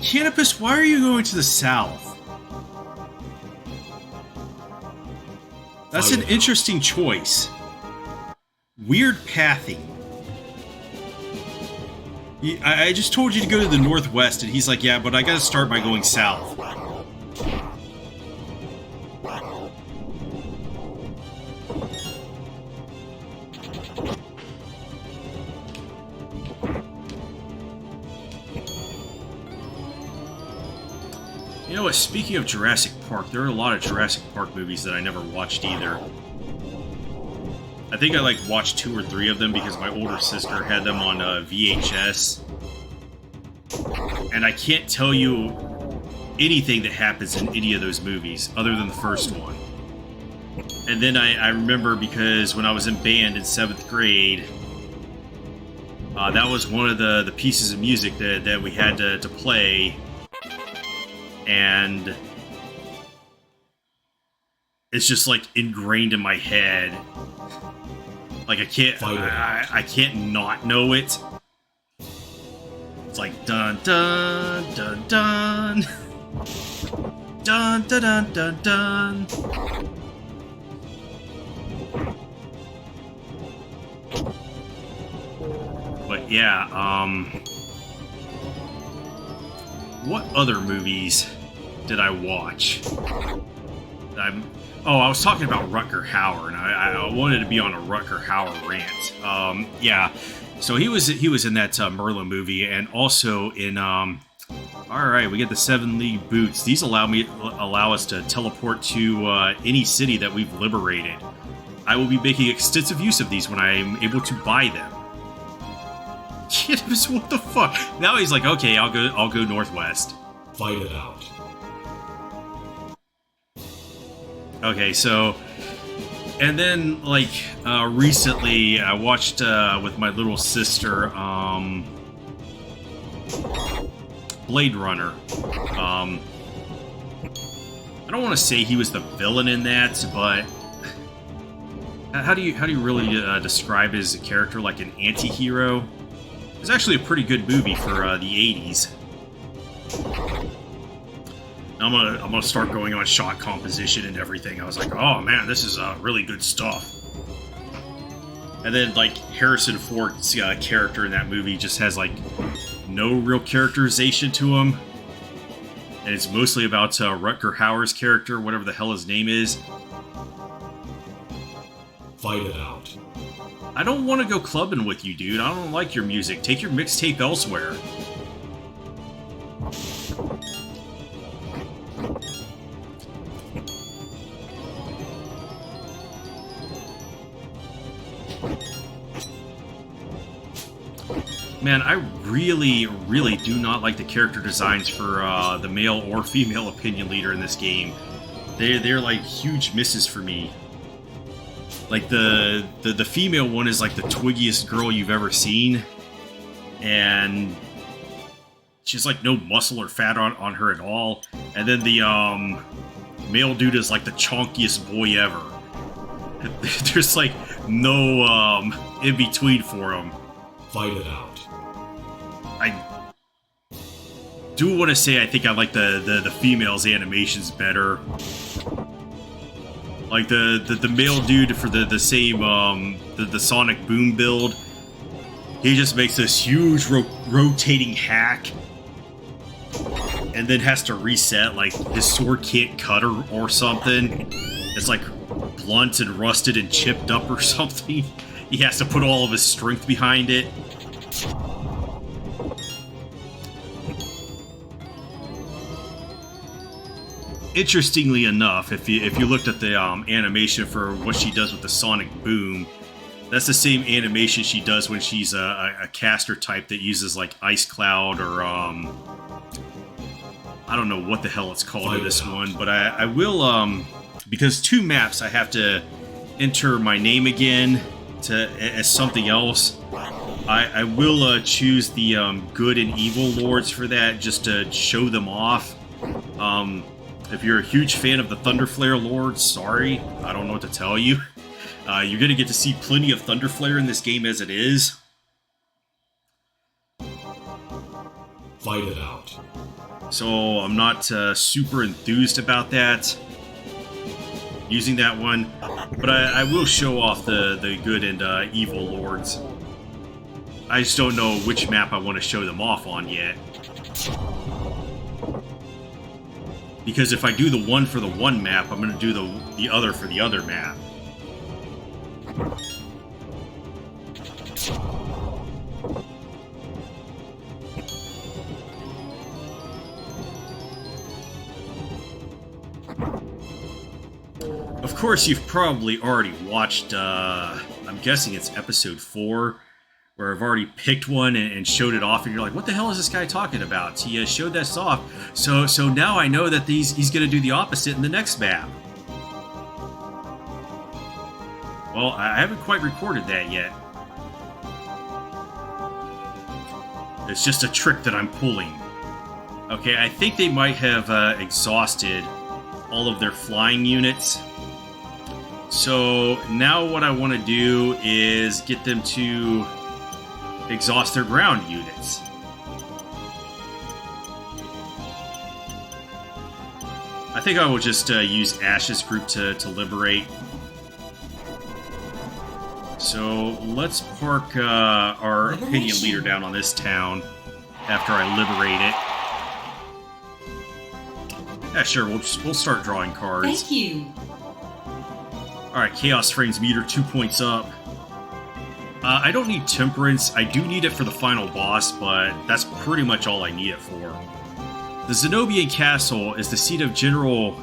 Canopus, why are you going to the south? That's an interesting choice. Weird pathing. I just told you to go to the northwest, and he's like, yeah, but I gotta start by going south. You know what, speaking of Jurassic Park, there are a lot of Jurassic Park movies that I never watched either. I think I watched 2 or 3 of them because my older sister had them on VHS. And I can't tell you anything that happens in any of those movies other than the first one. And then I remember because when I was in band in 7th grade, that was one of the pieces of music that we had to play. And it's just ingrained in my head. I can't not know it. It's like dun dun dun dun dun dun dun dun dun. But yeah, what other movies did I watch? I was talking about Rutger Hauer, and I wanted to be on a Rutger Hauer rant. Yeah, so he was in that Merlin movie, and also in all right, we get the 7 League Boots. These allow us to teleport to any city that we've liberated. I will be making extensive use of these when I am able to buy them. What the fuck? Now he's like, okay, I'll go northwest. Fight it out. Okay, so, and then recently I watched with my little sister Blade Runner. I don't want to say he was the villain in that, but how do you really describe his character? Like an anti-hero? It's actually a pretty good movie for the 80s. I'm gonna start going on shot composition and everything. I was like, oh man, this is really good stuff. And then Harrison Ford's character in that movie just has no real characterization to him, and it's mostly about Rutger Hauer's character, whatever the hell his name is. Fight it out. I don't want to go clubbing with you, dude. I don't like your music. Take your mixtape elsewhere. Man, I really, really do not like the character designs for the male or female opinion leader in this game. They're huge misses for me. The female one is the twiggiest girl you've ever seen, and she's no muscle or fat on her at all. And then the male dude is the chonkiest boy ever. There's no in between for him. Fight it out. I do want to say I think I like the female's animations better. The male dude for the same the Sonic Boom build, he just makes this huge rotating hack, and then has to reset. His sword can't cut or something. It's blunt and rusted and chipped up or something. He has to put all of his strength behind it. Interestingly enough, if you looked at the animation for what she does with the Sonic Boom, that's the same animation she does when she's a caster type that uses Ice Cloud or I don't know what the hell it's called in this one, but I will because 2 maps I have to enter my name again as something else. I will choose the good and evil lords for that, just to show them off. If you're a huge fan of the Thunderflare lords, sorry, I don't know what to tell you. You're going to get to see plenty of Thunderflare in this game as it is. Fight it out. So I'm not super enthused about that, using that one. But I will show off the good and evil lords. I just don't know which map I want to show them off on yet. Because if I do the one for the one map, I'm going to do the other for the other map. Of course, you've probably already watched, I'm guessing it's episode 4, where I've already picked one and showed it off, and you're like, what the hell is this guy talking about? He showed this off, so now I know that he's going to do the opposite in the next map. Well, I haven't quite recorded that yet. It's just a trick that I'm pulling. Okay, I think they might have exhausted all of their flying units. So now what I want to do is get them to exhaust their ground units. I think I will just use Ashe's group to liberate. So let's park our opinion leader down on this town after I liberate it. Yeah, sure, we'll start drawing cards. Thank you. Alright, Chaos Frames meter 2 points up. I don't need Temperance. I do need it for the final boss, but that's pretty much all I need it for. The Xenobian Castle is the seat of General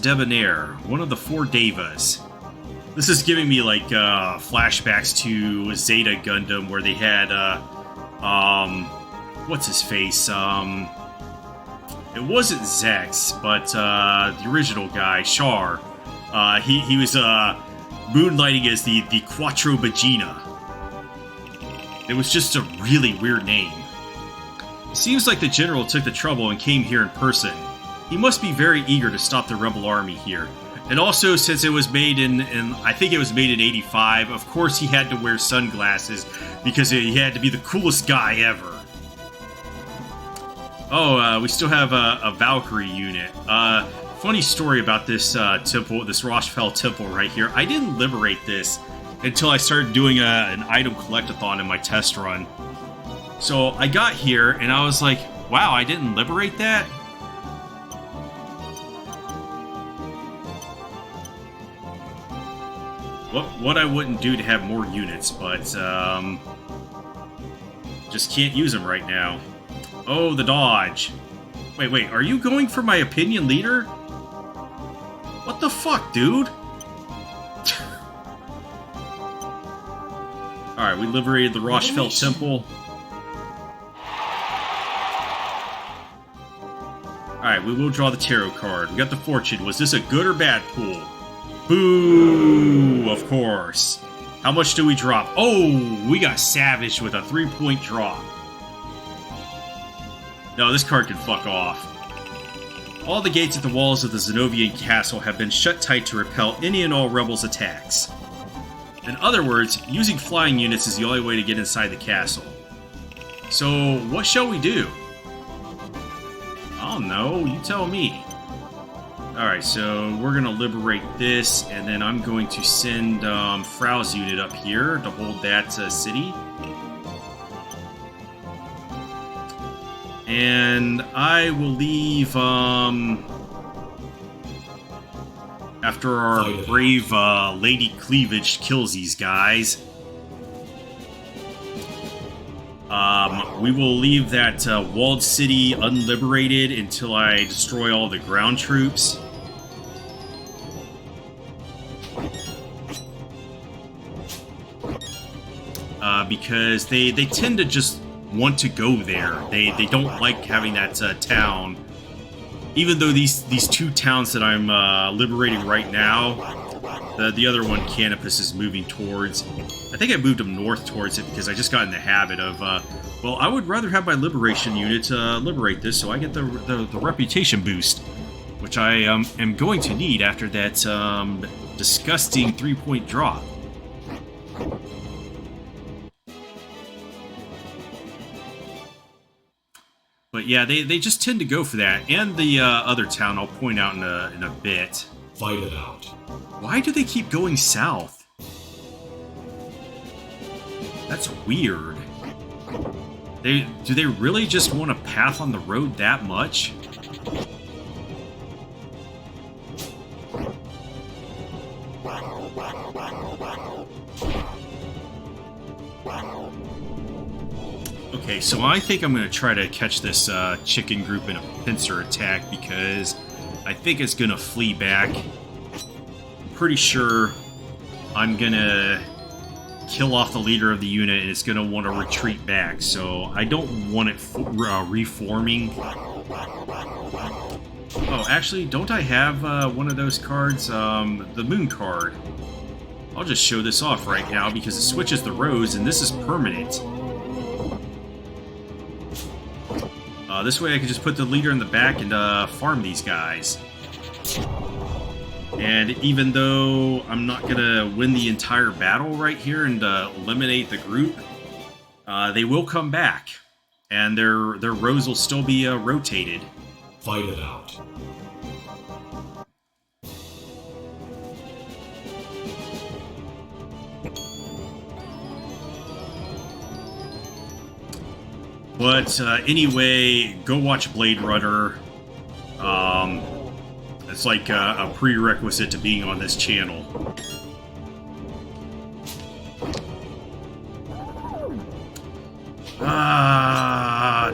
Debonair, one of the 4 Devas. This is giving me, like, flashbacks to Zeta Gundam, where they had, what's his face? It wasn't Zex, but, the original guy, Char. He was, moonlighting as the Quattro Bagina. It was just a really weird name. Seems like the general took the trouble and came here in person. He must be very eager to stop the rebel army here. And also, since it was made in I think it was made in 85, of course he had to wear sunglasses because he had to be the coolest guy ever. Oh, we still have a Valkyrie unit. Funny story about this temple, this Roshfell temple right here. I didn't liberate this until I started doing an item collectathon in my test run. So I got here and I was like, wow, I didn't liberate that? What I wouldn't do to have more units, but just can't use them right now. Oh, the dodge. Wait, are you going for my opinion leader? What the fuck, dude? Alright, we liberated the Roshfell Temple. Alright, we will draw the tarot card. We got the fortune. Was this a good or bad pool? Boo! Of course. How much do we drop? Oh, we got savaged with a 3-point drop. No, this card can fuck off. All the gates at the walls of the Xenobian castle have been shut tight to repel any and all rebels' attacks. In other words, using flying units is the only way to get inside the castle. So, what shall we do? I don't know, you tell me. Alright, so we're going to liberate this, and then I'm going to send Frau's unit up here to hold that city. And I will leave, after our brave Lady Cleavage kills these guys, we will leave that walled city unliberated until I destroy all the ground troops. Because they tend to just want to go there. They don't like having that town even though these two towns that I'm liberating right now, the other one, Canopus, is moving towards. I think I moved them north towards it because I just got in the habit of, well, I would rather have my liberation unit liberate this so I get the reputation boost, which I am going to need after that disgusting 3-point drop. But yeah, they just tend to go for that. And the other town I'll point out in a bit. Fight it out. Why do they keep going south? That's weird. Do they really just want a path on the road that much? Okay, so I think I'm going to try to catch this chicken group in a pincer attack because I think it's going to flee back. I'm pretty sure I'm going to kill off the leader of the unit and it's going to want to retreat back, so I don't want it reforming. Oh, actually, don't I have one of those cards? The moon card. I'll just show this off right now because it switches the rows and this is permanent. This way I can just put the leader in the back and farm these guys. And even though I'm not going to win the entire battle right here and eliminate the group, they will come back. And their rows will still be rotated. Fight it out. But anyway, go watch Blade Runner. It's like a prerequisite to being on this channel.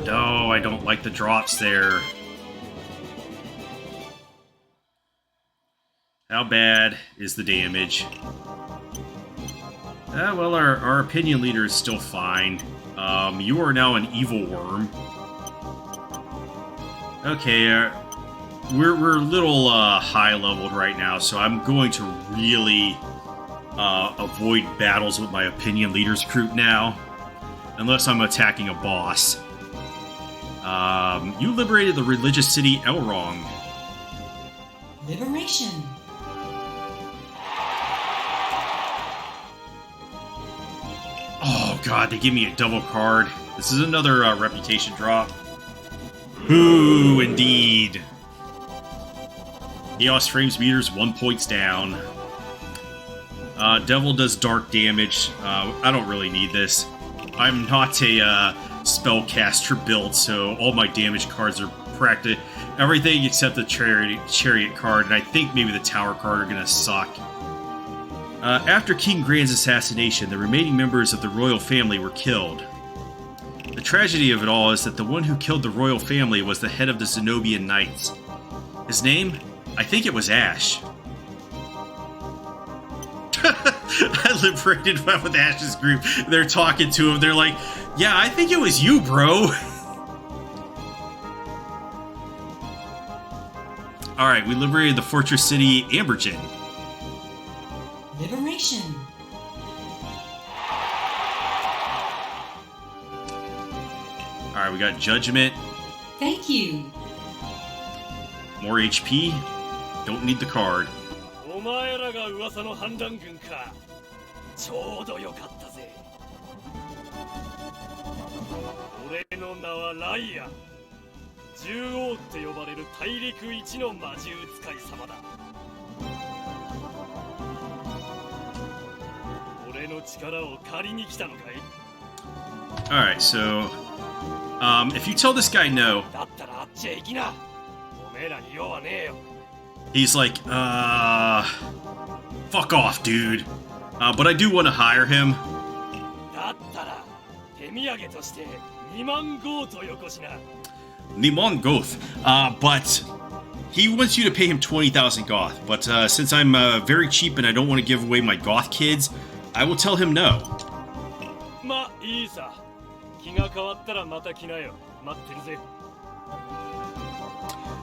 No, I don't like the drops there. How bad is the damage? Well, our opinion leader is still fine. You are now an evil worm. Okay, we're a little high-leveled right now, so I'm going to really avoid battles with my opinion leader's group now, unless I'm attacking a boss. You liberated the religious city Elrond. Liberation. Oh god, they give me a double card. This is another reputation drop. Ooh, indeed. Chaos Frames meters 1 point down. Devil does dark damage. I don't really need this. I'm not a spellcaster build, so all my damage cards are practically everything except the chariot card, and I think maybe the tower card are gonna suck. After King Grand's assassination, the remaining members of the royal family were killed. The tragedy of it all is that the one who killed the royal family was the head of the Xenobian Knights. His name? I think it was Ashe. I liberated with Ashe's group. They're talking to him. They're like, yeah, I think it was you, bro. Alright, we liberated the fortress city Ambergen. Liberation. Alright, we got Judgment. Thank you. More HP. Don't need the card. お前らが噂の反乱軍か。ちょうどよかったぜ。俺の名はライア。獣王って呼ばれる大陸一の魔獣使い様だ。俺の力を借りに来たのかい? Alright, so if you tell this guy no, だったらあっちへ行きな。おめえらに用はねえよ。 he's like, fuck off, dude. But I do want to hire him. だったら手土産として2万ゴートよこしな。 Limon Goth. But he wants you to pay him 20,000 Goth. But since I'm very cheap and I don't want to give away my Goth kids, I will tell him no. まあいいさ。気が変わったらまた来なよ。待ってるぜ。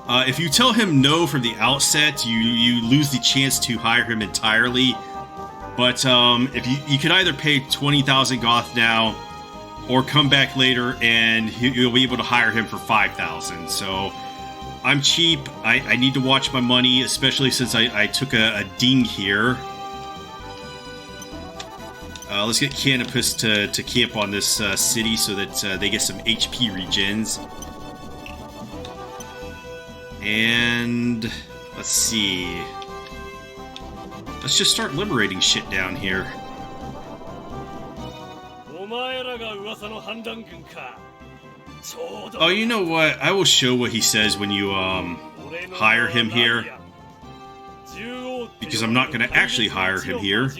If you tell him no from the outset, you lose the chance to hire him entirely. But if you could either pay 20,000 goth now, or come back later and you'll be able to hire him for 5,000. So I'm cheap. I need to watch my money, especially since I took a ding here. Let's get Canopus to camp on this city so that they get some HP regens. And let's see. Let's just start liberating shit down here. Oh, you know what? I will show what he says when you hire him here. Because I'm not going to actually hire him here.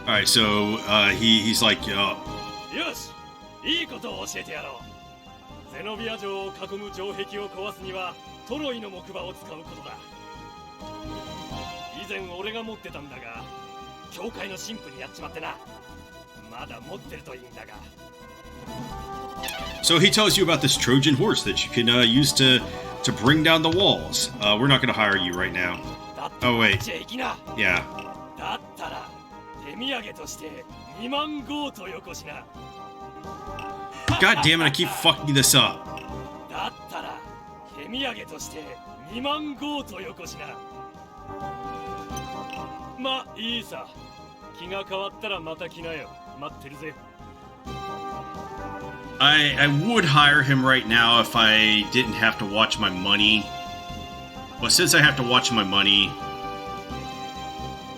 Alright, so he's like, So he tells you about this Trojan horse that you can use to bring down the walls. We're not going to hire you right now. Oh, wait. Yeah. God damn it, I keep fucking this up. I would hire him right now if I didn't have to watch my money. But since I have to watch my money...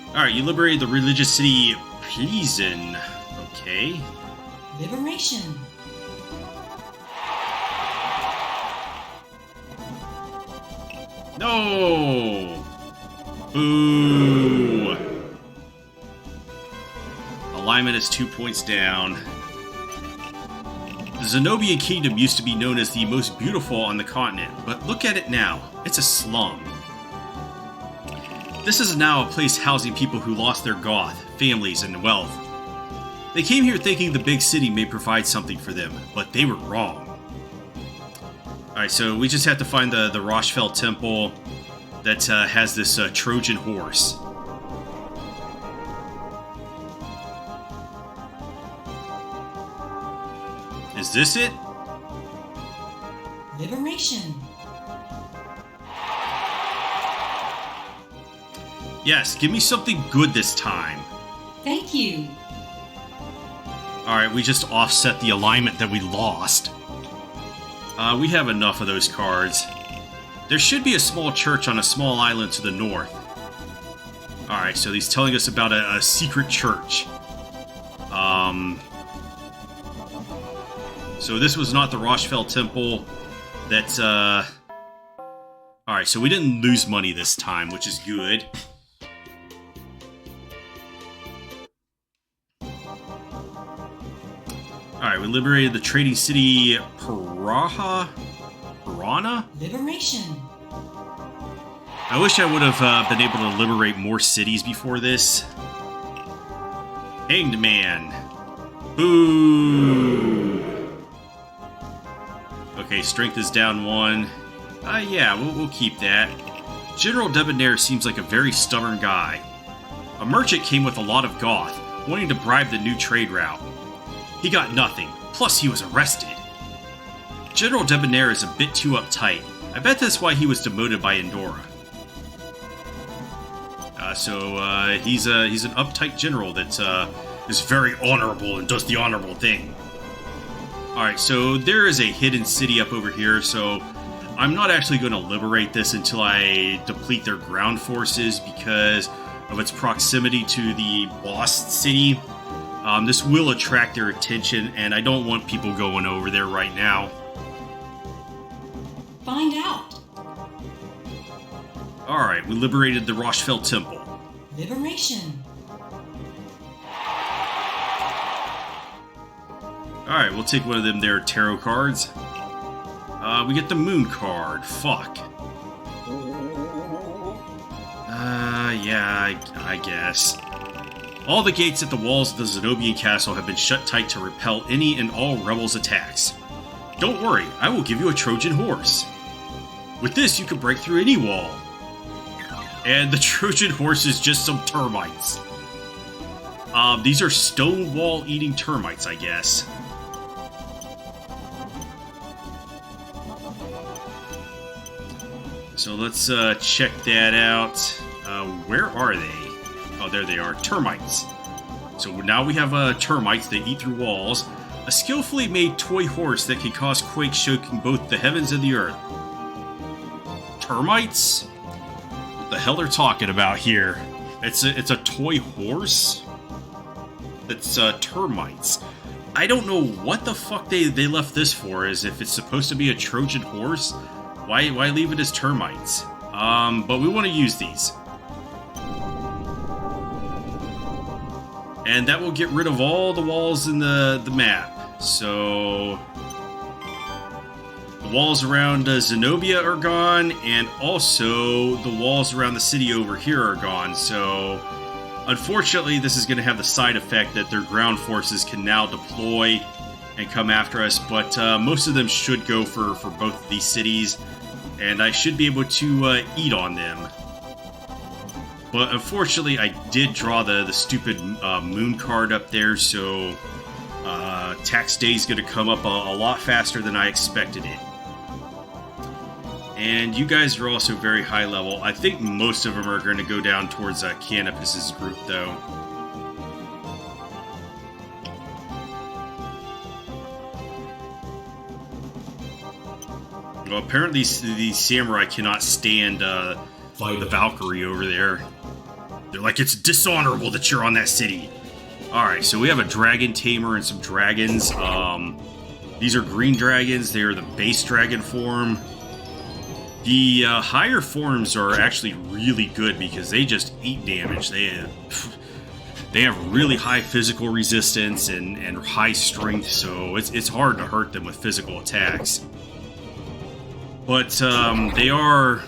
Alright, you liberated the religious city Pleasen. Okay. Liberation. No! Boo! Alignment is 2 points down. The Xenobian Kingdom used to be known as the most beautiful on the continent, but look at it now. It's a slum. This is now a place housing people who lost their goth, families, and wealth. They came here thinking the big city may provide something for them, but they were wrong. Alright, so we just have to find the Rochefell Temple that has this Trojan horse. Is this it? Liberation. Yes, give me something good this time. Thank you. Alright, we just offset the alignment that we lost. We have enough of those cards. There should be a small church on a small island to the north. Alright, so he's telling us about a secret church. So this was not the Rochefell Temple. That's, Alright, so we didn't lose money this time, which is good. Alright, we liberated the trading city Piranha? Liberation. I wish I would have been able to liberate more cities before this. Hanged Man. Boo! Okay, strength is down 1. Yeah, we'll keep that. General Debonair seems like a very stubborn guy. A merchant came with a lot of goth, wanting to bribe the new trade route. He got nothing, plus he was arrested. General Debonair is a bit too uptight. I bet that's why he was demoted by Endora. He's an uptight general that is very honorable and does the honorable thing. Alright, so there is a hidden city up over here, so I'm not actually going to liberate this until I deplete their ground forces because of its proximity to the boss city. This will attract their attention, and I don't want people going over there right now. Find out. Alright, we liberated the Rochefell Temple. Liberation. Alright, we'll take one of them there tarot cards. We get the moon card. Fuck. Yeah, I guess. All the gates at the walls of the Xenobian castle have been shut tight to repel any and all rebels' attacks. Don't worry, I will give you a Trojan horse. With this, you can break through any wall. And the Trojan horse is just some termites. These are stone wall eating termites, I guess. So let's check that out. Where are they? Oh, there they are. Termites. So now we have termites that eat through walls. A skillfully made toy horse that can cause quakes shaking both the heavens and the earth. Termites? What the hell they're talking about here? It's a toy horse? That's termites. I don't know what the fuck they left this for, as if it's supposed to be a Trojan horse. Why leave it as termites? But we want to use these. And that will get rid of all the walls in the map. So the walls around Xenobia are gone, and also the walls around the city over here are gone. So unfortunately, this is going to have the side effect that their ground forces can now deploy and come after us, but most of them should go for both of these cities, and I should be able to eat on them. But unfortunately, I did draw the stupid moon card up there, so tax day is going to come up a lot faster than I expected it. And you guys are also very high level. I think most of them are going to go down towards Canopus's group, though. Well, apparently these samurai cannot stand the Valkyrie over there. They're like, it's dishonorable that you're on that city. Alright, so we have a dragon tamer and some dragons. These are green dragons. They are the base dragon form. The higher forms are actually really good because they just eat damage. They have really high physical resistance and high strength, so it's hard to hurt them with physical attacks. But they are...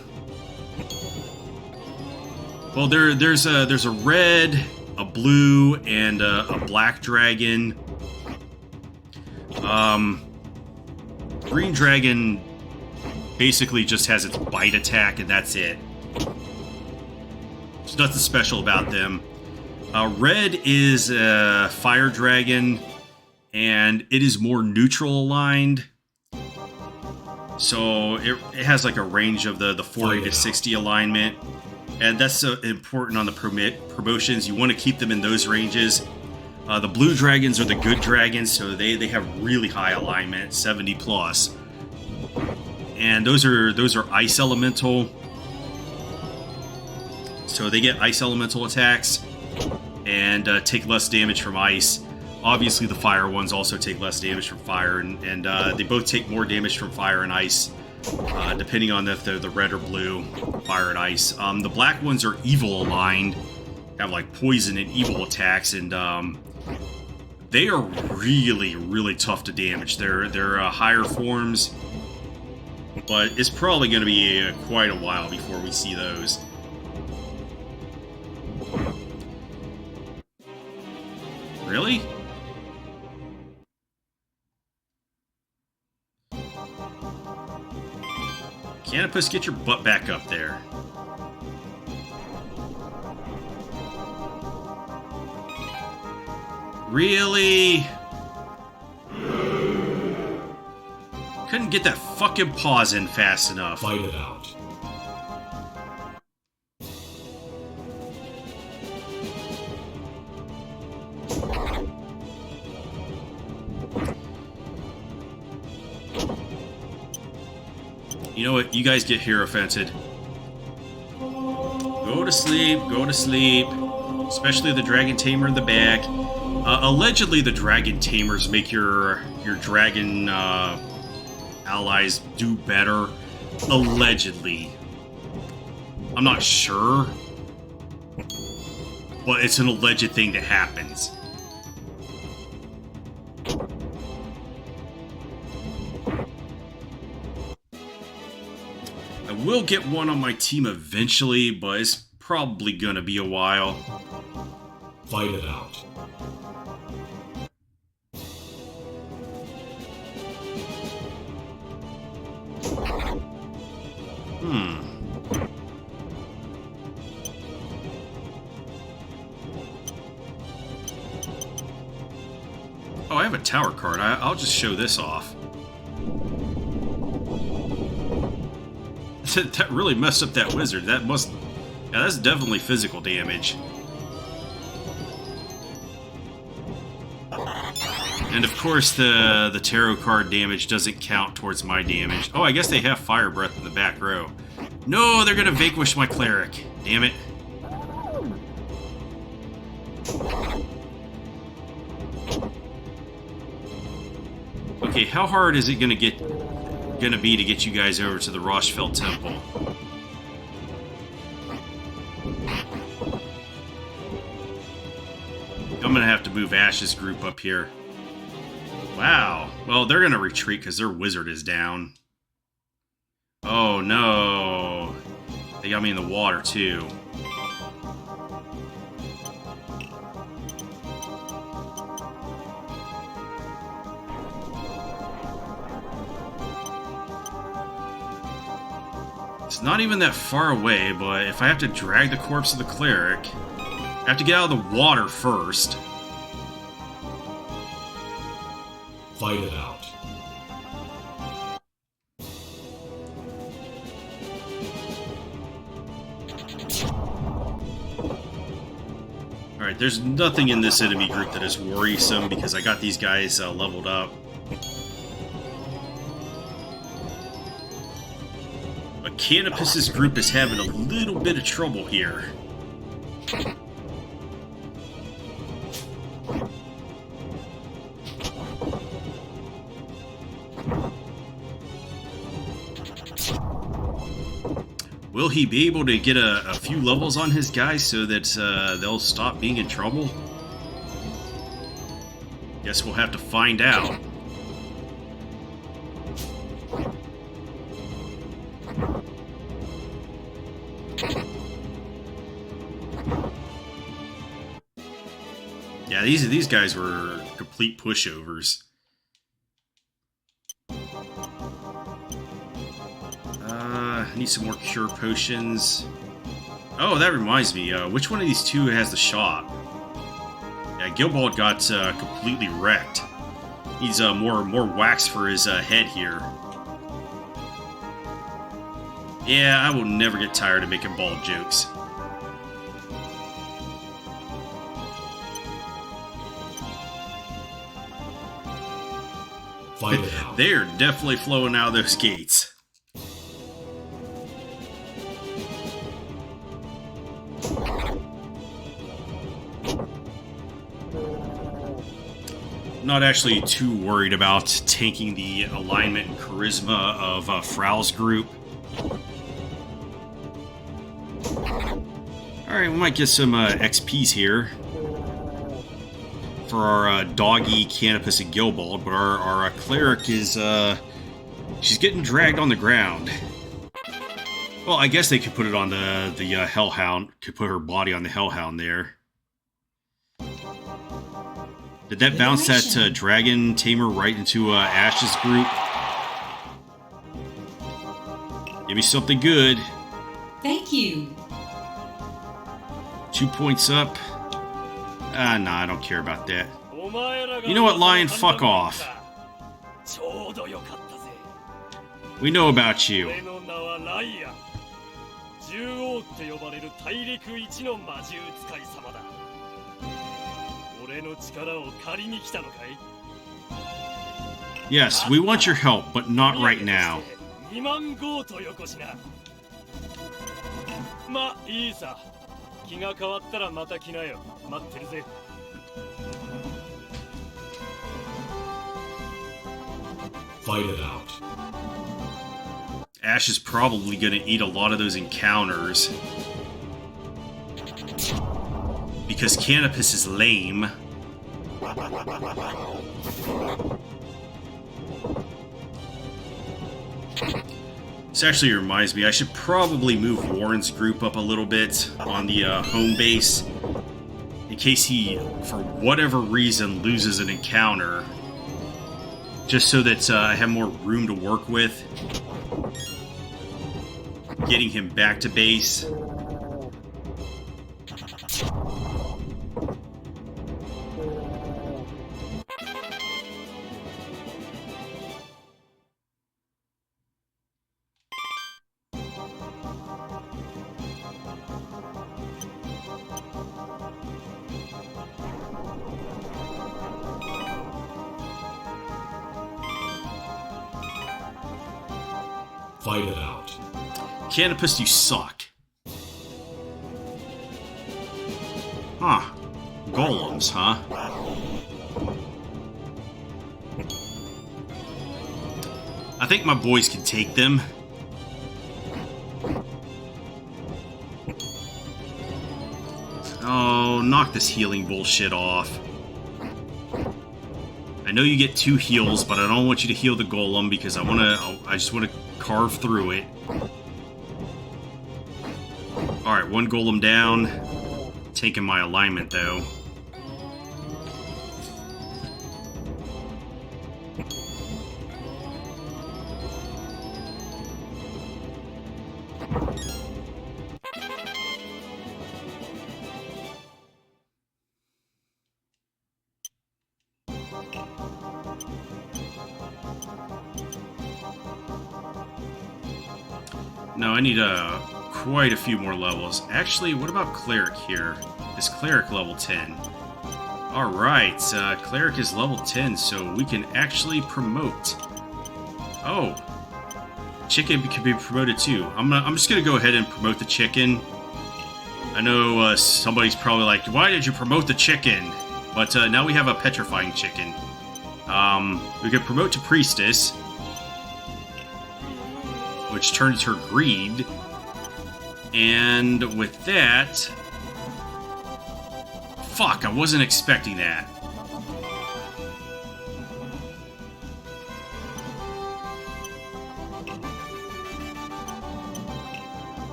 Well, there's a red, a blue, and a black dragon. Green dragon basically just has its bite attack, and that's it. There's nothing special about them. Red is a fire dragon, and it is more neutral aligned. So it has like a range of the 40 to 60 alignment. And that's important on the promotions. You want to keep them in those ranges. The blue dragons are the good dragons, so they have really high alignment, 70 plus. And those are ice elemental. So they get ice elemental attacks and take less damage from ice. Obviously the fire ones also take less damage from fire, and they both take more damage from fire and ice. Depending on if they're the red or blue, fire and ice. The black ones are evil aligned, have like poison and evil attacks, and they are really, really tough to damage. They're higher forms, but it's probably going to be quite a while before we see those. Really? Canopus, get your butt back up there. Really? Couldn't get that fucking pause in fast enough. Fight it out. You know what? You guys get hero-fented. Go to sleep, go to sleep. Especially the Dragon Tamer in the back. Allegedly, the Dragon Tamers make your dragon allies do better. Allegedly. I'm not sure. But it's an alleged thing that happens. will get one on my team eventually, but it's probably gonna be a while. Fight it out. Oh, I have a tower card. I'll just show this off. That really messed up that wizard. That must... Yeah, that's definitely physical damage. And of course, the tarot card damage doesn't count towards my damage. Oh, I guess they have Fire Breath in the back row. No, they're gonna vanquish my cleric. Damn it. Okay, how hard is it gonna be to get you guys over to the Roshfeld Temple? I'm gonna have to move Ashe's group up here. Wow. Well, they're gonna retreat because their wizard is down. Oh no. They got me in the water too. It's not even that far away, but if I have to drag the corpse of the cleric, I have to get out of the water first. Fight it out. Alright, there's nothing in this enemy group that is worrisome because I got these guys leveled up. But Canopus's group is having a little bit of trouble here. Will he be able to get a few levels on his guys so that they'll stop being in trouble? Guess we'll have to find out. Yeah, these guys were complete pushovers. I need some more cure potions. Oh, that reminds me. Which one of these two has the shop? Yeah, Gilbald got completely wrecked. Needs more wax for his head here. Yeah, I will never get tired of making bald jokes. Fight it out. They're definitely flowing out of those gates. Not actually too worried about tanking the alignment and charisma of Frow's group. Alright, we might get some XPs here for our doggy Canopus and Gilbald, but our cleric is, she's getting dragged on the ground. Well, I guess they could put it on the Hellhound, could put her body on the Hellhound there. Did that bounce that Dragon Tamer right into Ashe's group? Give me something good. Thank you. 2 points up. Nah, I don't care about that. You know what, Lion? Fuck off. We know about you. Yes, we want your help, but not right now. Fight it out. Ashe is probably going to eat a lot of those encounters. Because Canopus is lame. This actually reminds me, I should probably move Warren's group up a little bit on the home base, in case he, for whatever reason, loses an encounter, just so that I have more room to work with, getting him back to base. Fight it out. Canopus, you suck. Huh. Golems, huh? I think my boys can take them. Oh, knock this healing bullshit off. I know you get 2 heals, but I don't want you to heal the golem because I just want to carve through it. Alright, 1 golem down. Taking my alignment, though. No, I need quite a few more levels. Actually, what about Cleric here? Is Cleric level 10? Alright, Cleric is level 10, so we can actually promote. Oh, Chicken can be promoted too. I'm just gonna go ahead and promote the Chicken. I know somebody's probably like, why did you promote the Chicken? But now we have a Petrifying Chicken. We can promote to Priestess, which turns her greed. And with that... Fuck, I wasn't expecting that.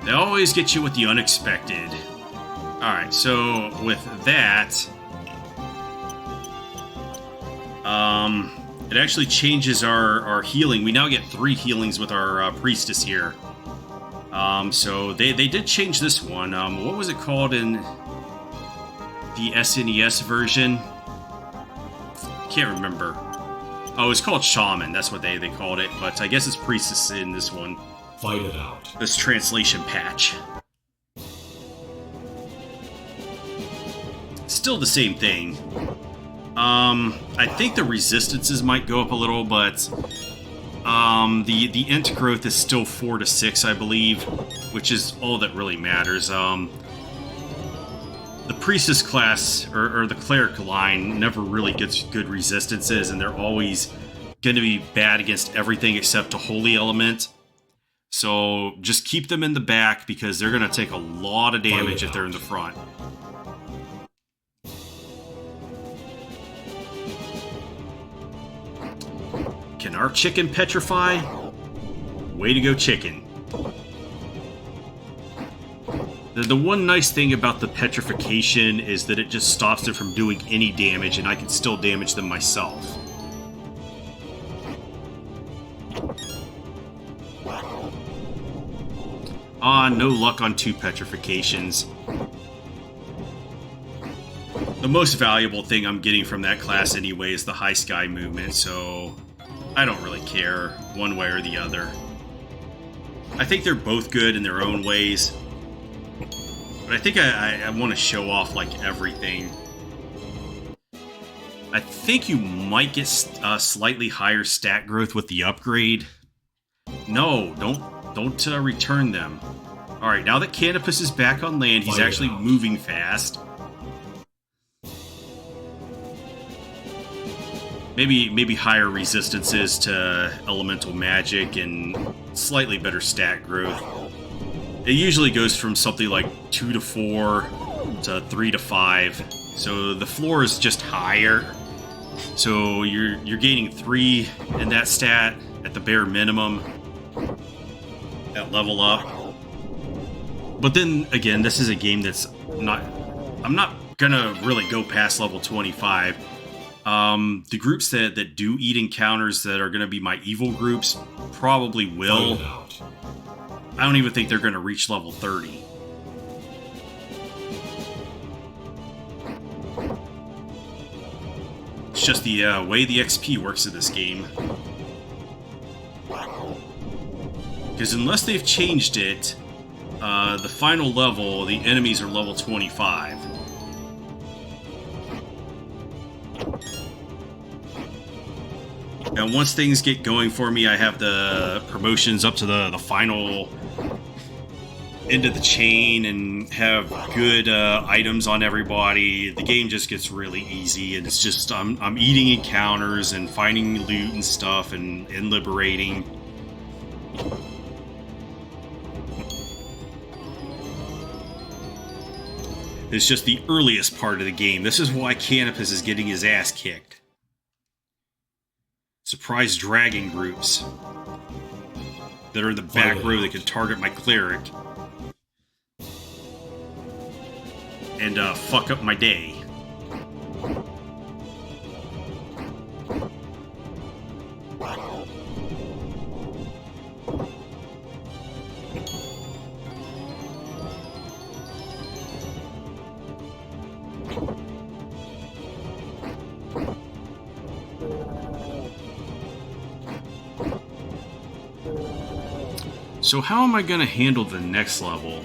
They always get you with the unexpected. Alright, so with that... it actually changes our healing. We now get 3 healings with our Priestess here. So they did change this one. What was it called in the SNES version? Can't remember. Oh, it's called Shaman. That's what they called it. But I guess it's Priestess in this one. Fight it out. This translation patch. Still the same thing. I think the resistances might go up a little, but the int growth is still 4 to 6, I believe, which is all that really matters. The Priestess class, or the Cleric line, never really gets good resistances, and they're always going to be bad against everything except a Holy Element. So just keep them in the back, because they're going to take a lot of damage if they're in the front. Can our Chicken petrify? Way to go, Chicken. The one nice thing about the petrification is that it just stops it from doing any damage, and I can still damage them myself. Ah, no luck on 2 petrifications. The most valuable thing I'm getting from that class anyway is the high sky movement, so I don't really care one way or the other. I think they're both good in their own ways, but I think I want to show off like everything. I think you might get slightly higher stat growth with the upgrade. No, don't return them. All right, now that Canopus is back on land, he's actually moving fast. Maybe higher resistances to elemental magic and slightly better stat growth. It usually goes from something like 2 to 4 to 3 to 5, so the floor is just higher. So you're gaining 3 in that stat at the bare minimum at level up. But then again, this is a game that's not. I'm not gonna really go past level 25. The groups that do eat encounters that are gonna be my evil groups probably will. I don't even think they're gonna reach level 30. It's just the way the XP works in this game. Because unless they've changed it, the final level, the enemies are level 25. Now, once things get going for me, I have the promotions up to the final end of the chain and have good items on everybody. The game just gets really easy, and it's just I'm eating encounters and finding loot and stuff and liberating. It's just the earliest part of the game. This is why Canopus is getting his ass kicked. Surprise dragon groups that are in the back row that can target my cleric and fuck up my day. So how am I going to handle the next level?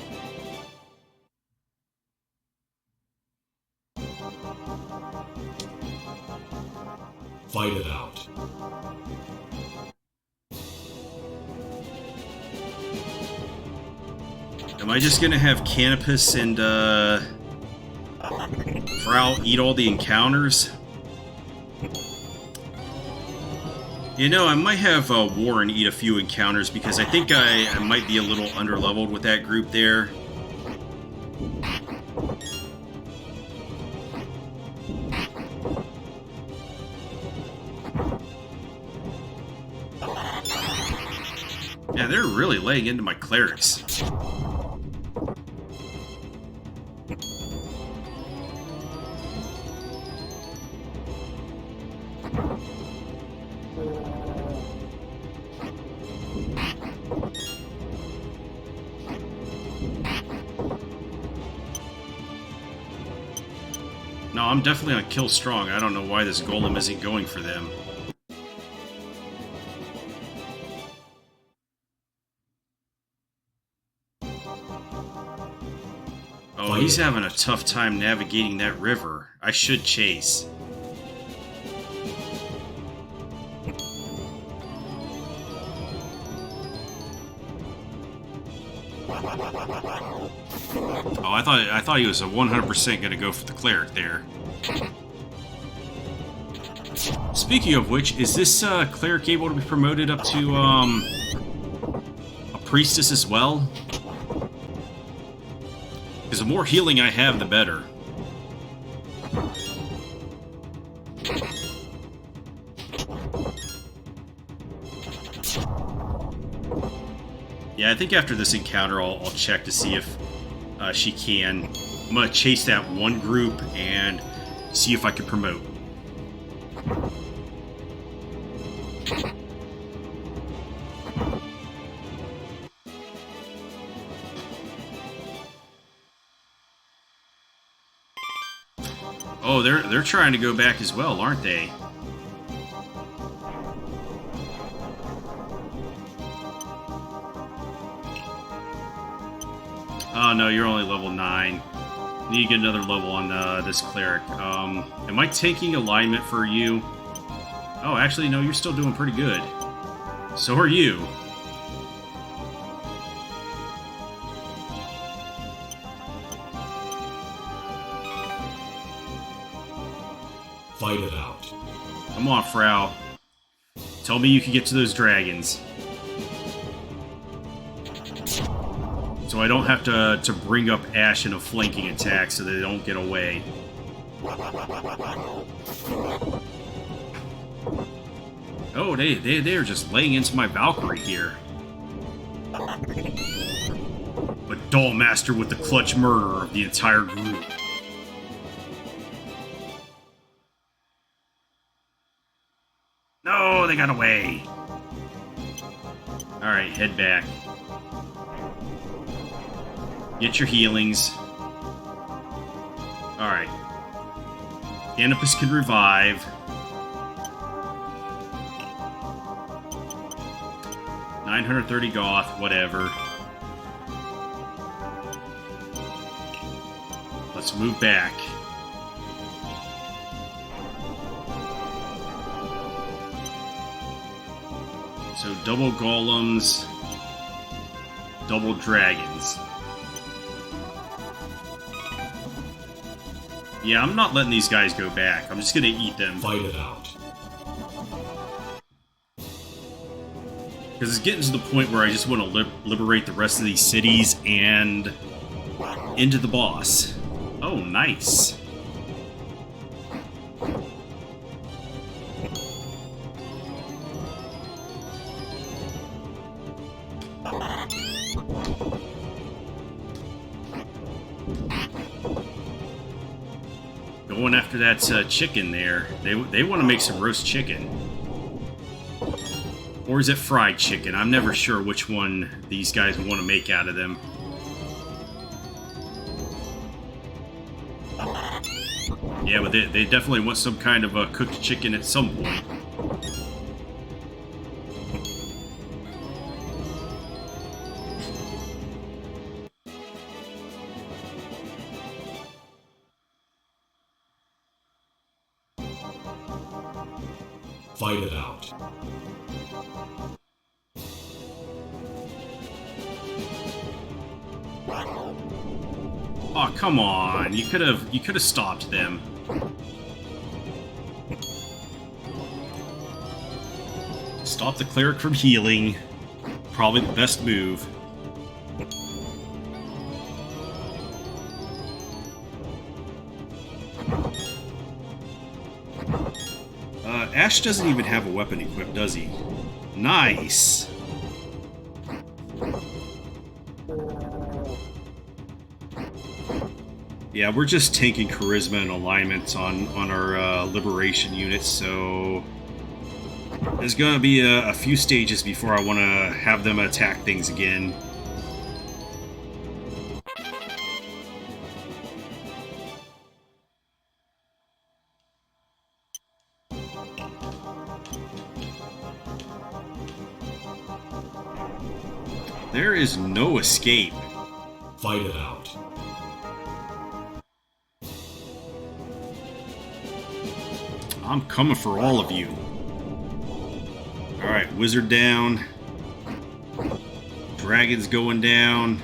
Fight it out. Am I just going to have Canopus and Frau eat all the encounters? You know, I might have Warren eat a few encounters because I think I might be a little underleveled with that group there. Yeah, they're really laying into my clerics. No, I'm definitely on kill strong. I don't know why this golem isn't going for them. Oh, he's having a tough time navigating that river. I should chase. Oh, I thought he was 100% going to go for the cleric there. Speaking of which, is this cleric able to be promoted up to a priestess as well? Because the more healing I have, the better. Yeah, I think after this encounter, I'll check to see if she can. I'm going to chase that one group and see if I can promote. Oh, they're trying to go back as well, aren't they? Oh no, you're only level 9. Need to get another level on this cleric. Am I taking alignment for you? Oh, actually, no, you're still doing pretty good. So are you. Fight it out. Come on, Frau. Tell me you can get to those dragons. So I don't have to bring up Ashe in a flanking attack so they don't get away. Oh, they're just laying into my Valkyrie here. A dull master with the clutch murder of the entire group. No, they got away. Alright, head back. Get your healings. Alright. Canopus can revive. $930 Goth, whatever. Let's move back. So double golems, double dragons. Yeah, I'm not letting these guys go back. I'm just gonna eat them. Fight it out. Because it's getting to the point where I just want to liberate the rest of these cities and into the boss. Oh, nice. Going after that chicken there. They want to make some roast chicken. Or is it fried chicken? I'm never sure which one these guys want to make out of them. Yeah, but they definitely want some kind of cooked chicken at some point. Fight it out. Oh, come on. You could have stopped them. Stop the cleric from healing. Probably the best move. Ashe doesn't even have a weapon equipped, does he? Nice. Yeah, we're just tanking charisma and alignments on our liberation units, so there's gonna be a few stages before I want to have them attack things again. There is no escape. Fight it out. I'm coming for all of you. Alright, wizard down. Dragon's going down.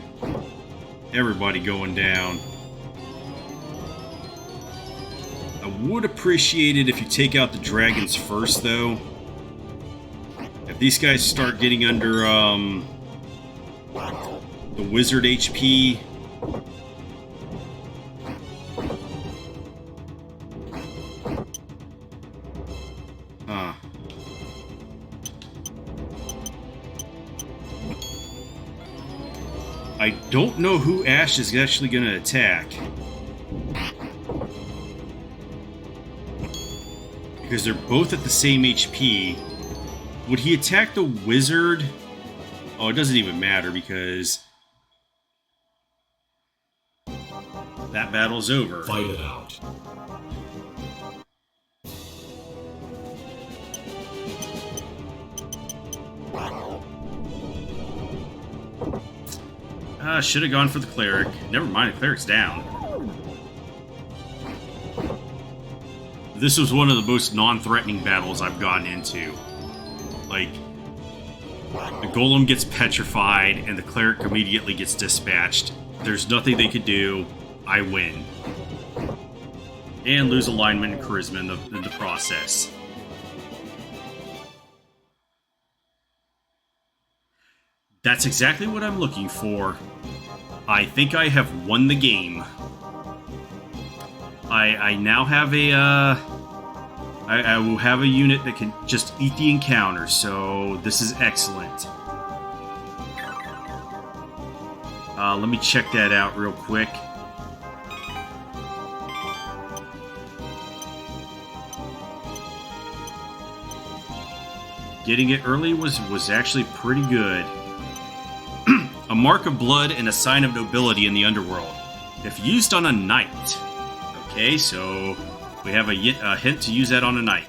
Everybody going down. I would appreciate it if you take out the dragons first, though. If these guys start getting under, the wizard HP. I don't know who Ashe is actually going to attack. Because they're both at the same HP. Would he attack the wizard? Oh, it doesn't even matter because that battle's over. Fight it out. Should have gone for the cleric. Never mind, the cleric's down. This was one of the most non-threatening battles I've gotten into. Like, the golem gets petrified and the cleric immediately gets dispatched. There's nothing they could do. I win. And lose alignment and charisma in the process. That's exactly what I'm looking for. I think I have won the game. I now have I will have a unit that can just eat the encounter, so this is excellent. Let me check that out real quick. Getting it early was actually pretty good. A mark of blood and a sign of nobility in the underworld. If used on a knight. Okay, so we have a hint to use that on a knight.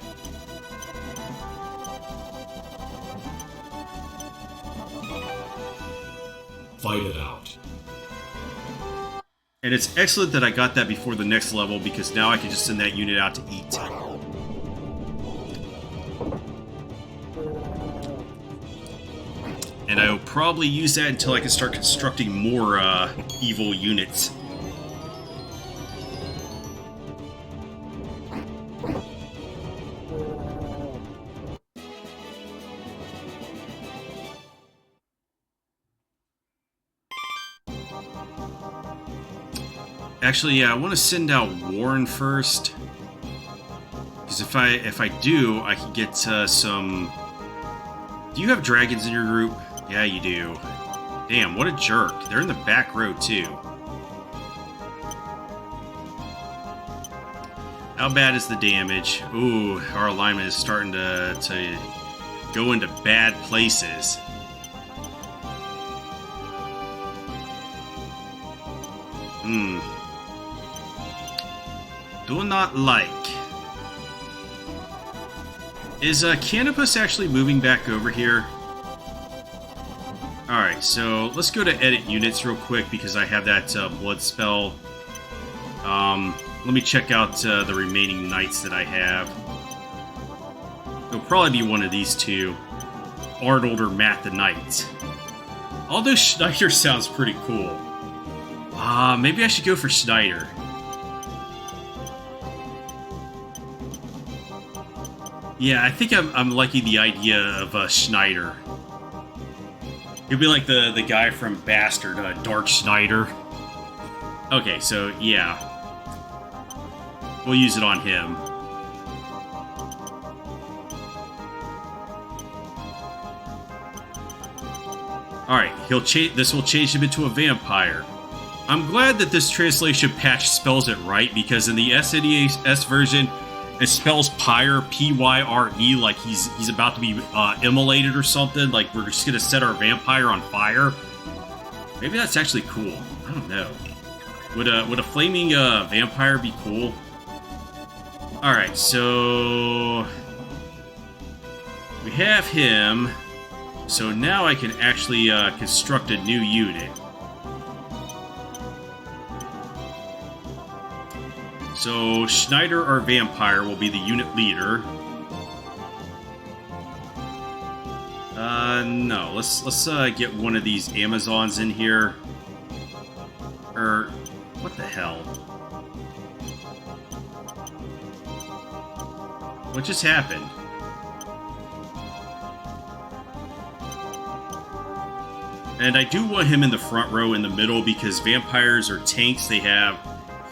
Fight it out. And it's excellent that I got that before the next level, because now I can just send that unit out to eat. And I will probably use that until I can start constructing more evil units. Actually, yeah, I want to send out Warren first, because if I do, I can get some. Do you have dragons in your group? Yeah, you do. Damn, what a jerk! They're in the back row too. How bad is the damage? Ooh, our alignment is starting to go into bad places. Do not like. Is Canopus actually moving back over here? Alright, so let's go to edit units real quick because I have that blood spell. Let me check out the remaining knights that I have. It'll probably be one of these two. Arnold or Matt the Knight. Although Schneider sounds pretty cool. Maybe I should go for Schneider. Yeah, I think I'm liking the idea of Schneider. He'll be like the guy from Bastard, Dark Schneider. Okay, so yeah. We'll use it on him. Alright, this will change him into a vampire. I'm glad that this translation patch spells it right, because in the SNES version, it spells pyre, P-Y-R-E, like he's about to be immolated or something, like we're just gonna set our vampire on fire. Maybe that's actually cool. I don't know. Would a flaming vampire be cool? Alright, so we have him. So now I can actually construct a new unit. So Schneider, our vampire, will be the unit leader. No, let's get one of these Amazons in here. What the hell? What just happened? And I do want him in the front row in the middle, because vampires are tanks. They have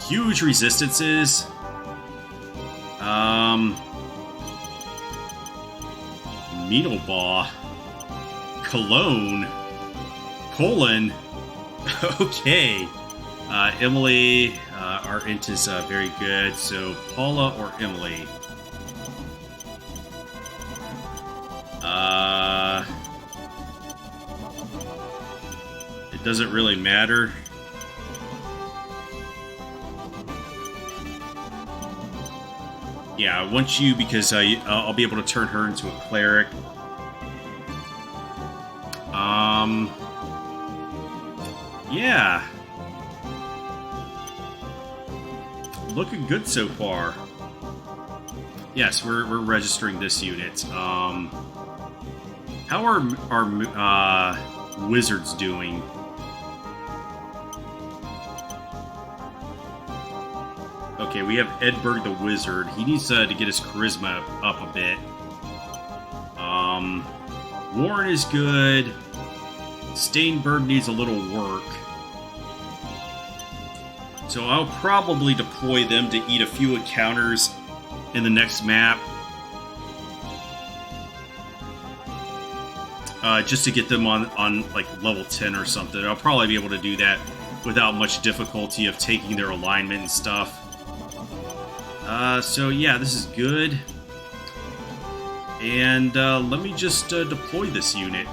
huge resistances. Minobaugh. Cologne. Poland. Okay. Emily, our int is very good. So Paula or Emily? It doesn't really matter. Yeah, I want you because I'll be able to turn her into a cleric. Yeah. Looking good so far. Yes, we're registering this unit. How are our wizards doing? Okay, we have Edberg the Wizard. He needs to get his charisma up a bit. Warren is good. Stainberg needs a little work. So I'll probably deploy them to eat a few encounters in the next map. just to get them on like level 10 or something. I'll probably be able to do that without much difficulty of taking their alignment and stuff. So yeah, this is good. And let me just deploy this unit.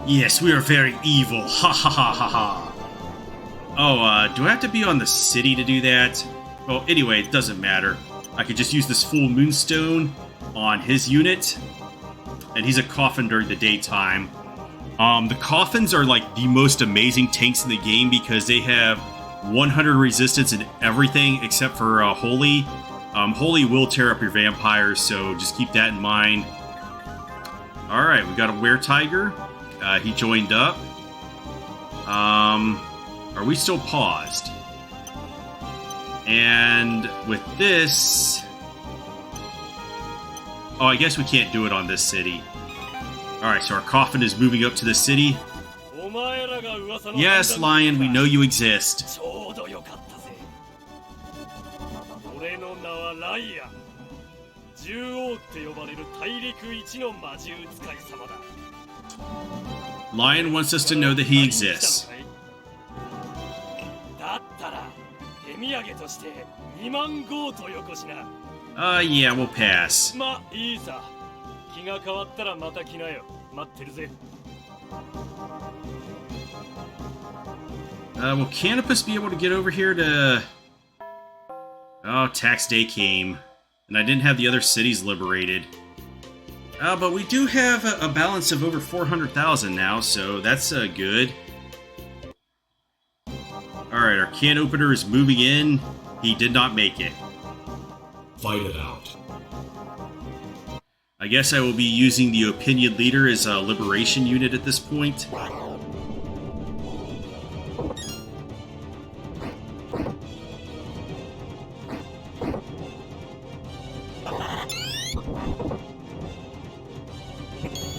Yes, we are very evil. Ha ha ha ha ha. Oh, do I have to be on the city to do that? Well, anyway, it doesn't matter. I could just use this full moonstone on his unit. And he's a coffin during the daytime. The coffins are like the most amazing tanks in the game because they have 100 resistance in everything except for Holy. Holy will tear up your vampires, so just keep that in mind. Alright, we got a were-tiger. He joined up. Are we still paused? And with this... Oh, I guess we can't do it on this city. Alright, so our coffin is moving up to the city. Yes, Lion, we know you exist. Lion wants us to know that he exists. Yeah, we'll pass. Will Canopus be able to get over here to... Oh, tax day came. And I didn't have the other cities liberated. But we do have a balance of over 400,000 now, so that's good. Alright, our can opener is moving in. He did not make it. Fight it out. I guess I will be using the opinion leader as a liberation unit at this point.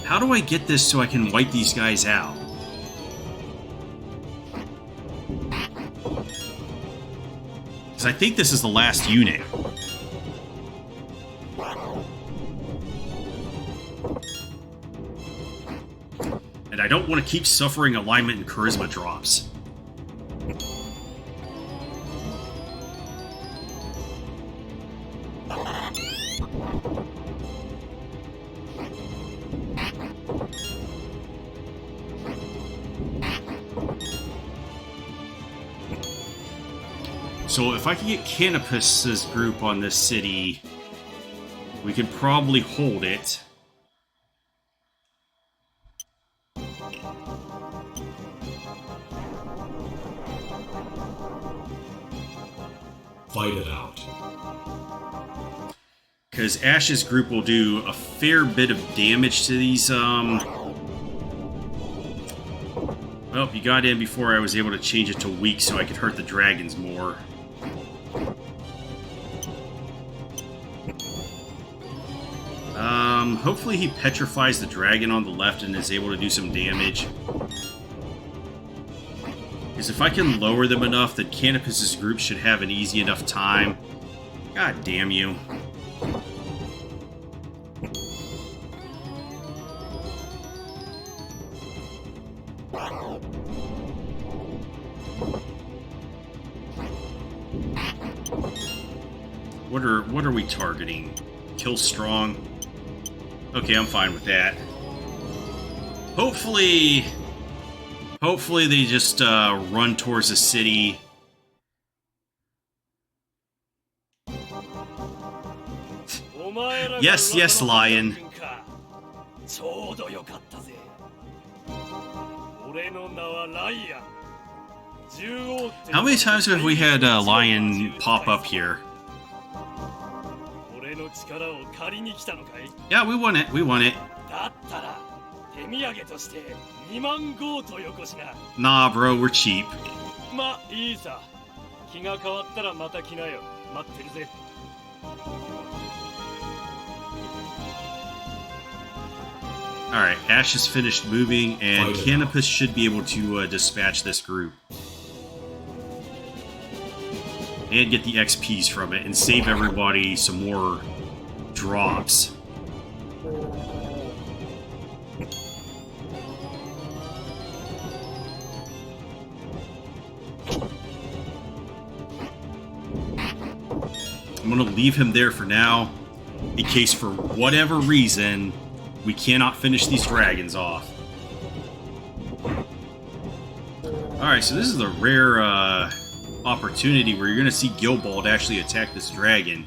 How do I get this so I can wipe these guys out? Because I think this is the last unit. And I don't want to keep suffering alignment and charisma drops. So if I can get Canopus's group on this city, we can probably hold it. Fight it out. Because Ashe's group will do a fair bit of damage to these, Well, you got in before I was able to change it to weak so I could hurt the dragons more. Hopefully he petrifies the dragon on the left and is able to do some damage. Because if I can lower them enough, then Canopus's group should have an easy enough time. God damn you. What are we targeting? Kill strong? Okay, I'm fine with that. Hopefully they just run towards the city. Yes, yes, Lion. How many times have we had Lion pop up here? Yeah, we won it. We won it. Nah, bro, we're cheap. Alright, Ashe is finished moving, and Canopus should be able to dispatch this group. and get the XPs from it and save everybody some more drops. I'm going to leave him there for now, in case for whatever reason we cannot finish these dragons off. Alright, so this is a rare opportunity where you're going to see Gilbald actually attack this dragon.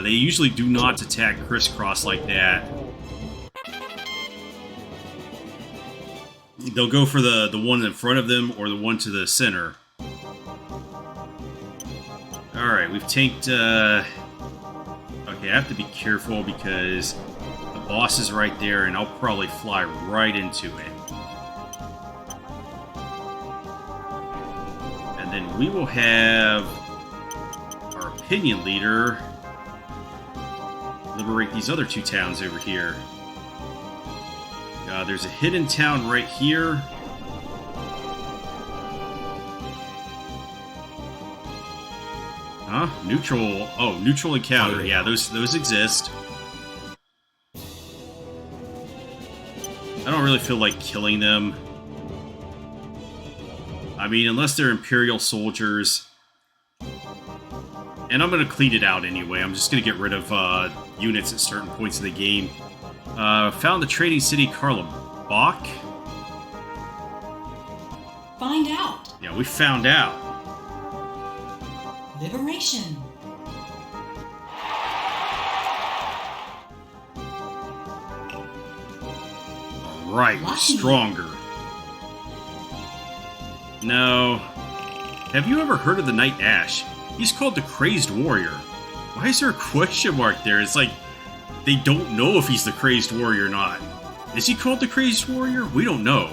They usually do not attack crisscross like that. They'll go for the one in front of them or the one to the center. Alright, we've tanked... Okay, I have to be careful because the boss is right there and I'll probably fly right into it. And then we will have our opinion leader liberate these other two towns over here. There's a hidden town right here. Huh? Neutral. Oh, neutral encounter. Yeah, those exist. I don't really feel like killing them. I mean, unless they're Imperial soldiers. And I'm going to clean it out anyway. I'm just going to get rid of units at certain points in the game. Found the trading city Karlabach. Find out. Yeah, we found out. Liberation. Right, we're stronger. No. Have you ever heard of the Knight Ashe? He's called the Crazed Warrior. Why is there a question mark there? It's like they don't know if he's the Crazed Warrior or not. Is he called the Crazed Warrior? We don't know.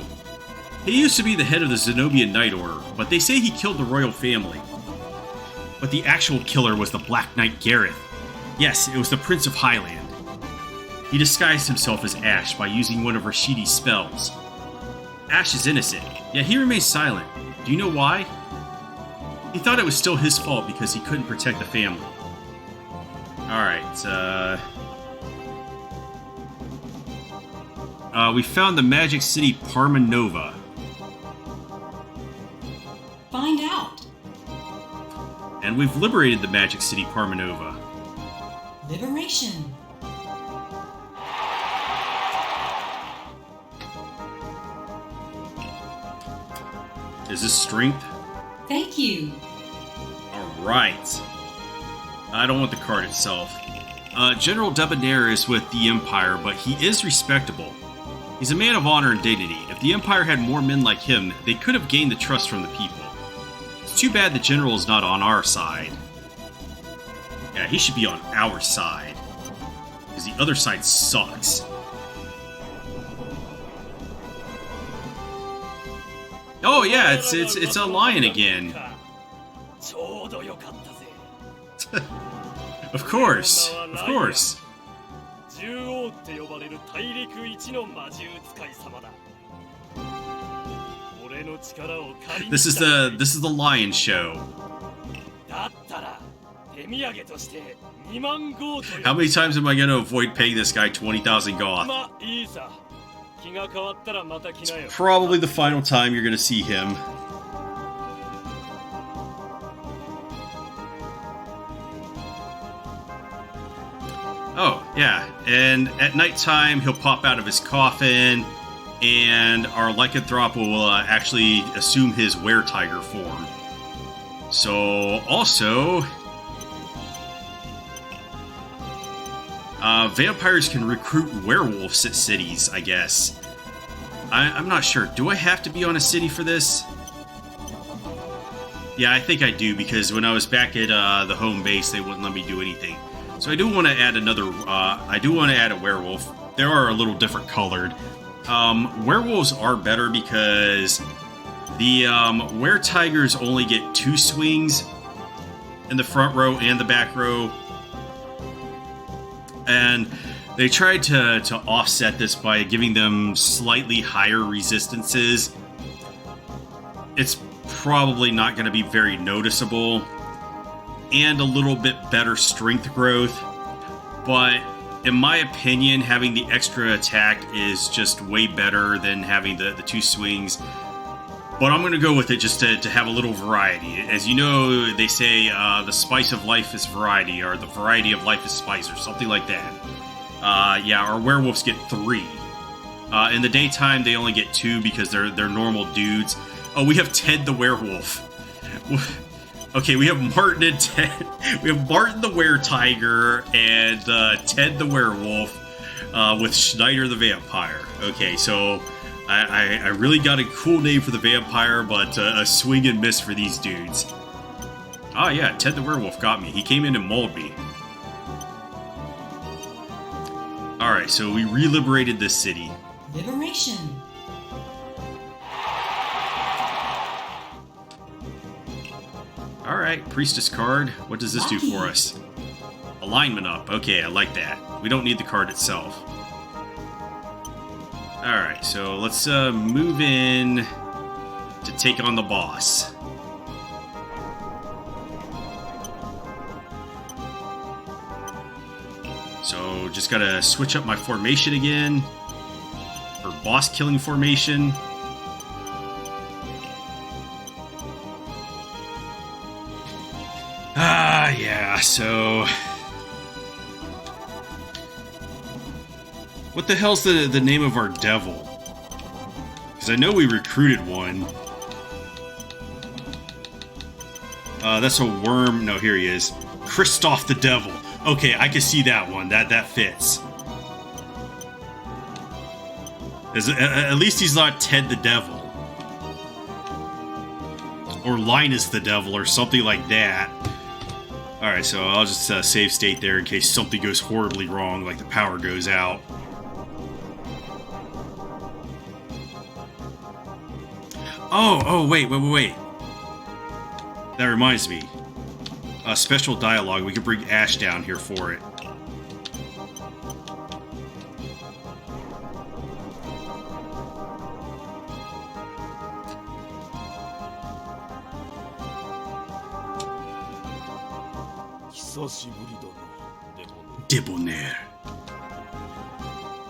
He used to be the head of the Xenobian Knight Order, but they say he killed the royal family. But the actual killer was the Black Knight Gareth. Yes, it was the Prince of Highland. He disguised himself as Ashe by using one of Rashidi's spells. Ashe is innocent, yet he remains silent. Do you know why? He thought it was still his fault because he couldn't protect the family. Alright, we found the magic city Parmanova. Find out. And we've liberated the magic city Parmanova. Liberation. Is this strength? Thank you. Alright. I don't want the card itself. General Debonair is with the Empire, but he is respectable. He's a man of honor and dignity. If the Empire had more men like him, they could have gained the trust from the people. It's too bad the General is not on our side. Yeah, he should be on our side. Because the other side sucks. Oh yeah, it's a lion again. Of course, of course. This is the lion show. How many times am I going to avoid paying this guy 20,000 goth? It's probably the final time you're going to see him. Oh, yeah, and at nighttime he'll pop out of his coffin, and our lycanthrope will actually assume his were-tiger form. So, also, vampires can recruit werewolves at cities, I guess. I'm not sure. Do I have to be on a city for this? Yeah, I think I do, because when I was back at the home base, they wouldn't let me do anything. So I do want to add another, I do want to add a werewolf. They are a little different colored. Werewolves are better because the were-tigers only get 2 swings in the front row and the back row. And they tried to offset this by giving them slightly higher resistances. It's probably not going to be very noticeable. and a little bit better strength growth. But in my opinion, having the extra attack is just way better than having the 2 swings. But I'm going to go with it just to have a little variety. As you know, they say the spice of life is variety, or the variety of life is spice, or something like that. Yeah, our werewolves get 3. In the daytime, they only get 2 because they're normal dudes. Oh, we have Ted the werewolf. Okay, we have Martin and Ted. We have Martin the were-tiger and Ted the werewolf with Schneider the vampire. Okay, so I really got a cool name for the vampire, but a swing and miss for these dudes. Oh yeah, Ted the werewolf got me. He came in and mauled me. Alright, so we re-liberated this city. Liberation. Alright, Priestess card. What does this do for us? Alignment up. Okay, I like that. We don't need the card itself. Alright, so let's move in to take on the boss. So just gotta switch up my formation again. For boss killing formation. Yeah, so... What the hell's the name of our devil? Because I know we recruited one. That's a worm. No, here he is. Christoph the Devil. Okay, I can see that one. That fits. At least he's not Ted the Devil. Or Linus the Devil, or something like that. Alright, so I'll just save state there in case something goes horribly wrong, like the power goes out. Oh, wait. That reminds me. Special dialogue. We could bring Ashe down here for it. Debonair.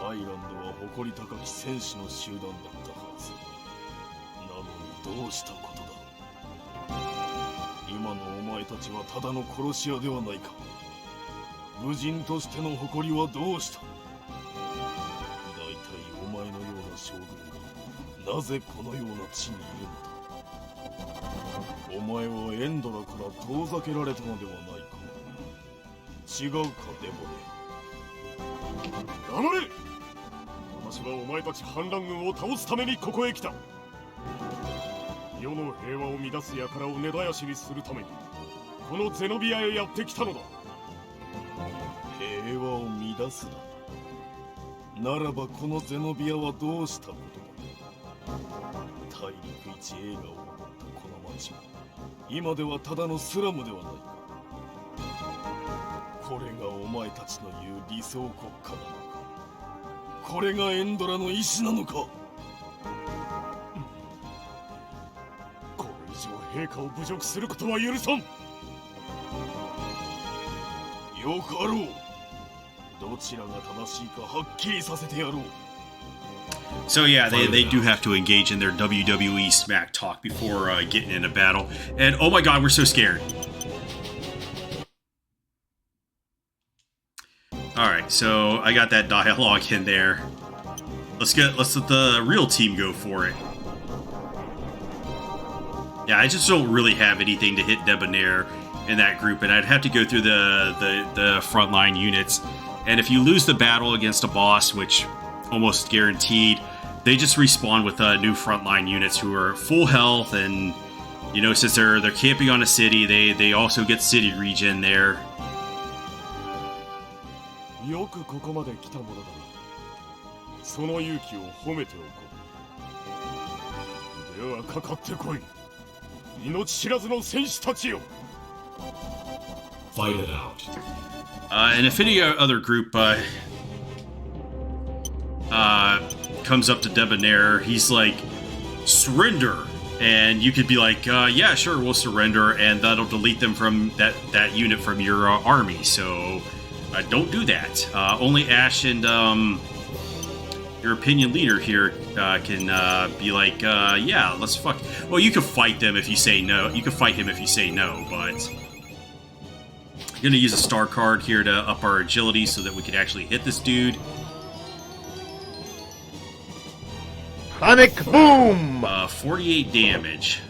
アイランドは誇り高き戦士の集団だったはず。なのにどうしたことだ。今のお前たちはただの殺し屋ではないか。武人としての誇りはどうした。大体お前のような将軍がなぜこのような地にいるのだ。お前はエンドラから遠ざけられたのではないか。違うか、デボネ。黙れ！私はお前たち反乱軍を倒すためにここへ来た。世の平和を乱す輩を根絶やしにするためにこのゼノビアへやってきたのだ。平和を乱すだ。ならばこのゼノビアはどうしたことだ。大陸一映画を誇ったこの町は今ではただのスラムではないか。これがお前たちの言う理想国家なのか。これがエンドラの意志なのか。これ以上陛下を侮辱することは許さん。よかろう。どちらが正しいかはっきりさせてやろう。So yeah, they do have to engage in their WWE smack talk before getting in a battle. And oh my god, we're so scared. Alright, so I got that dialogue in there. Let's let the real team go for it. Yeah, I just don't really have anything to hit Debonair in that group, and I'd have to go through the frontline units. And if you lose the battle against a boss, which almost guaranteed, they just respawn with new frontline units who are full health, and you know, since they're camping on a city, they also get city regen there. よくここまで来たものだな。その勇気を褒めておこう。ではかかってこい。命知らずの戦士たちよ。Fight it out. And if any other group comes up to Debonair, he's like, surrender, And you could be like, yeah, sure, we'll surrender, and that'll delete them from that unit from your army. So don't do that. Only Ashe and your opinion leader here can be like, yeah, let's fuck. Well, you can fight them if you say no. You can fight him if you say no, but I'm gonna use a star card here to up our agility so that we can actually hit this dude. Sonic Boom! 48 damage.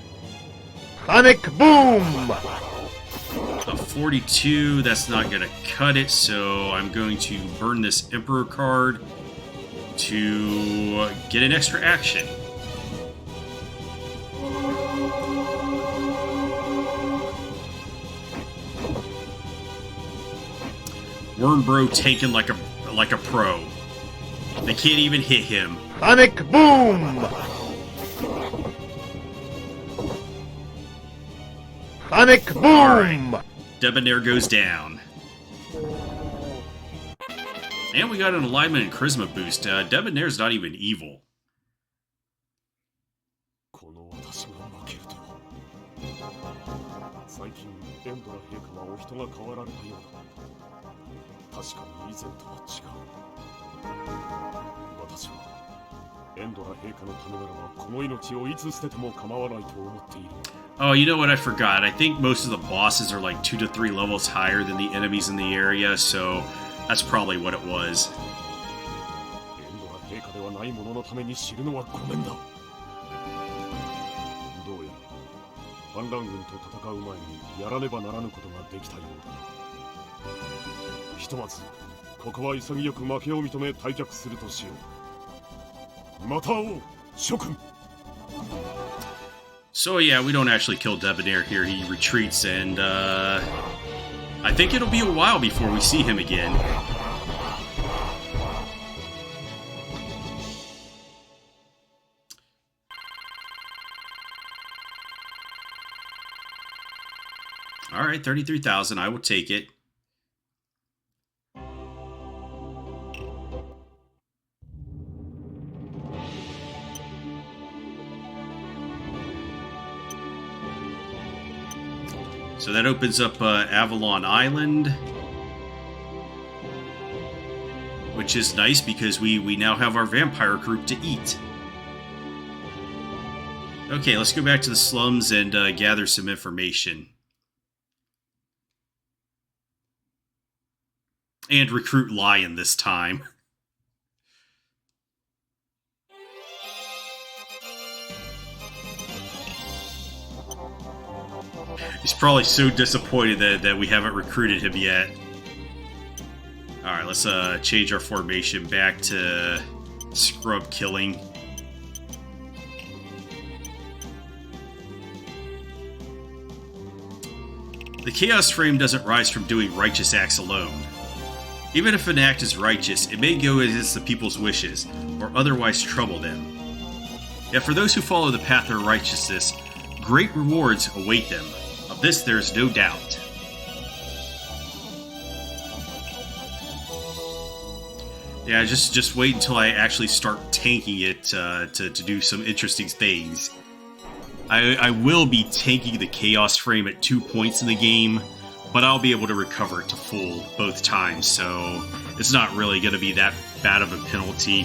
Sonic Boom! A 42, that's not going to cut it, so I'm going to burn this Emperor card to get an extra action. Wormbro taken like a pro. They can't even hit him. Sonic Boom! Sonic Boom! Debonair goes down. And we got an alignment and charisma boost. Debonair's not even evil. この私が負けるとは。最近エンドラ陛下はお人が変わられたようだ。確かに以前とは違う。私はエンドラ陛下のためならばこの命をいつ捨てても構わないと思っている。 Oh, you know what? I forgot. I think most of the bosses are like 2 to 3 levels higher than the enemies in the area, so that's probably what it was. エンドラ陛下ではない者のために知るのはごめんだ。どうやら反乱軍と戦う前にやらねばならぬことができたようだ。ひとまずここは潔く負けを認め退却するとしよう。また会おう、諸君。 So yeah, we don't actually kill Debonair here. He retreats, and I think it'll be a while before we see him again. All right, 33,000. I will take it. So that opens up Avalon Island, which is nice because we now have our vampire group to eat. Okay, let's go back to the slums and gather some information. And recruit Lyon this time. He's probably so disappointed that we haven't recruited him yet. Alright, let's change our formation back to scrub killing. The Chaos Frame doesn't rise from doing righteous acts alone. Even if an act is righteous, it may go against the people's wishes, or otherwise trouble them. Yet for those who follow the path of righteousness, great rewards await them. Of this there is no doubt. Yeah, just wait until I actually start tanking it to do some interesting things. I will be tanking the Chaos Frame at 2 points in the game, but I'll be able to recover it to full both times, so it's not really going to be that bad of a penalty.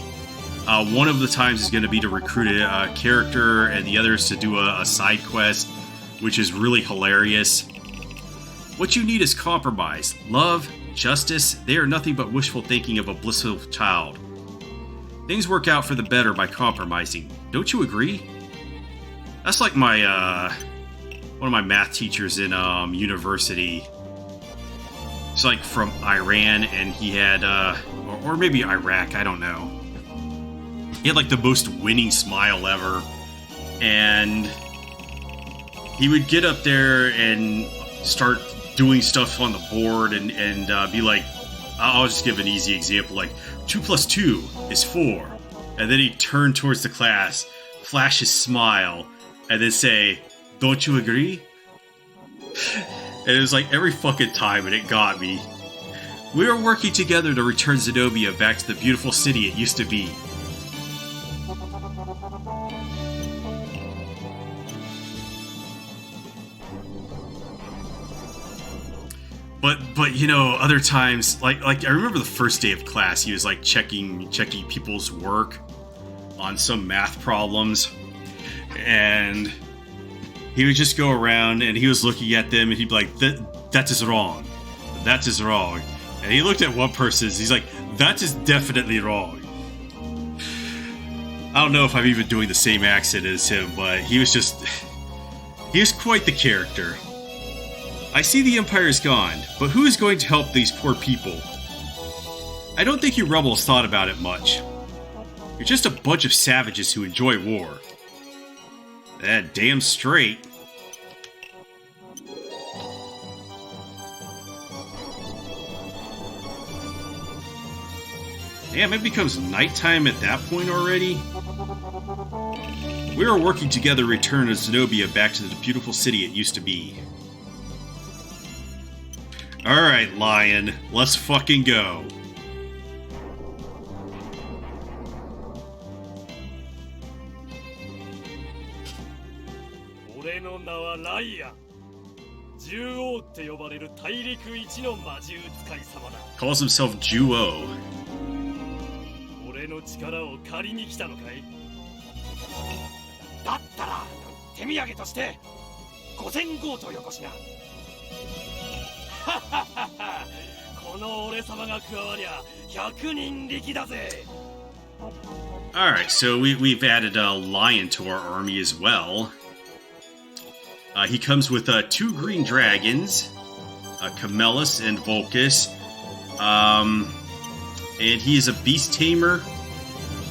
One of the times is going to be to recruit a character, and the other is to do a side quest, which is really hilarious. What you need is compromise. Love, justice, they are nothing but wishful thinking of a blissful child. Things work out for the better by compromising. Don't you agree? That's like my, one of my math teachers in, university. It's like from Iran, and he had, or maybe Iraq, I don't know. He had like the most winning smile ever, and he would get up there and start doing stuff on the board and be like, I'll just give an easy example, like 2 plus 2 is 4. And then he'd turn towards the class, flash his smile, and then say, don't you agree? And it was like every fucking time, and it got me. We are working together to return Xenobia back to the beautiful city it used to be. But you know, other times, like I remember the first day of class, he was like checking people's work on some math problems, and he would just go around and he was looking at them and he'd be like, that is wrong, that is wrong, and he looked at one person, he's like, that is definitely wrong. I don't know if I'm even doing the same accent as him, but he was quite the character. I see the Empire is gone, but who is going to help these poor people? I don't think you rebels thought about it much. You're just a bunch of savages who enjoy war. That damn straight. Damn, it becomes nighttime at that point already? We are working together to return Xenobia back to the beautiful city it used to be. Alright, Lion, let's fucking go. Calls himself Juo. 俺の力を借りに来たのかい？だったら手土産として5000ゴートよこしな。この俺様が加わりゃ100人力だぜ。 Alright, so we've added a lion to our army as well. He comes with 2 green dragons, Camelus and Vulcus. And he is a beast tamer.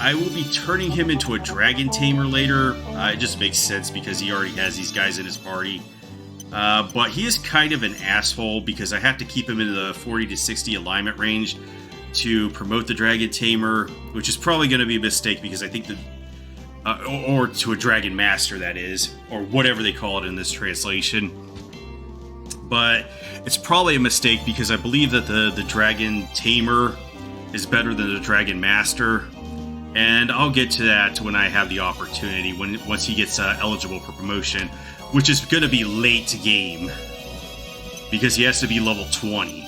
I will be turning him into a dragon tamer later. It just makes sense because he already has these guys in his party. But he is kind of an asshole because I have to keep him in the 40 to 60 alignment range to promote the dragon tamer, which is probably going to be a mistake because I think that or to a dragon master, that is, or whatever they call it in this translation. But it's probably a mistake because I believe that the dragon tamer is better than the dragon master, and I'll get to that when I have the opportunity, once he gets eligible for promotion, which is going to be late game because he has to be level 20.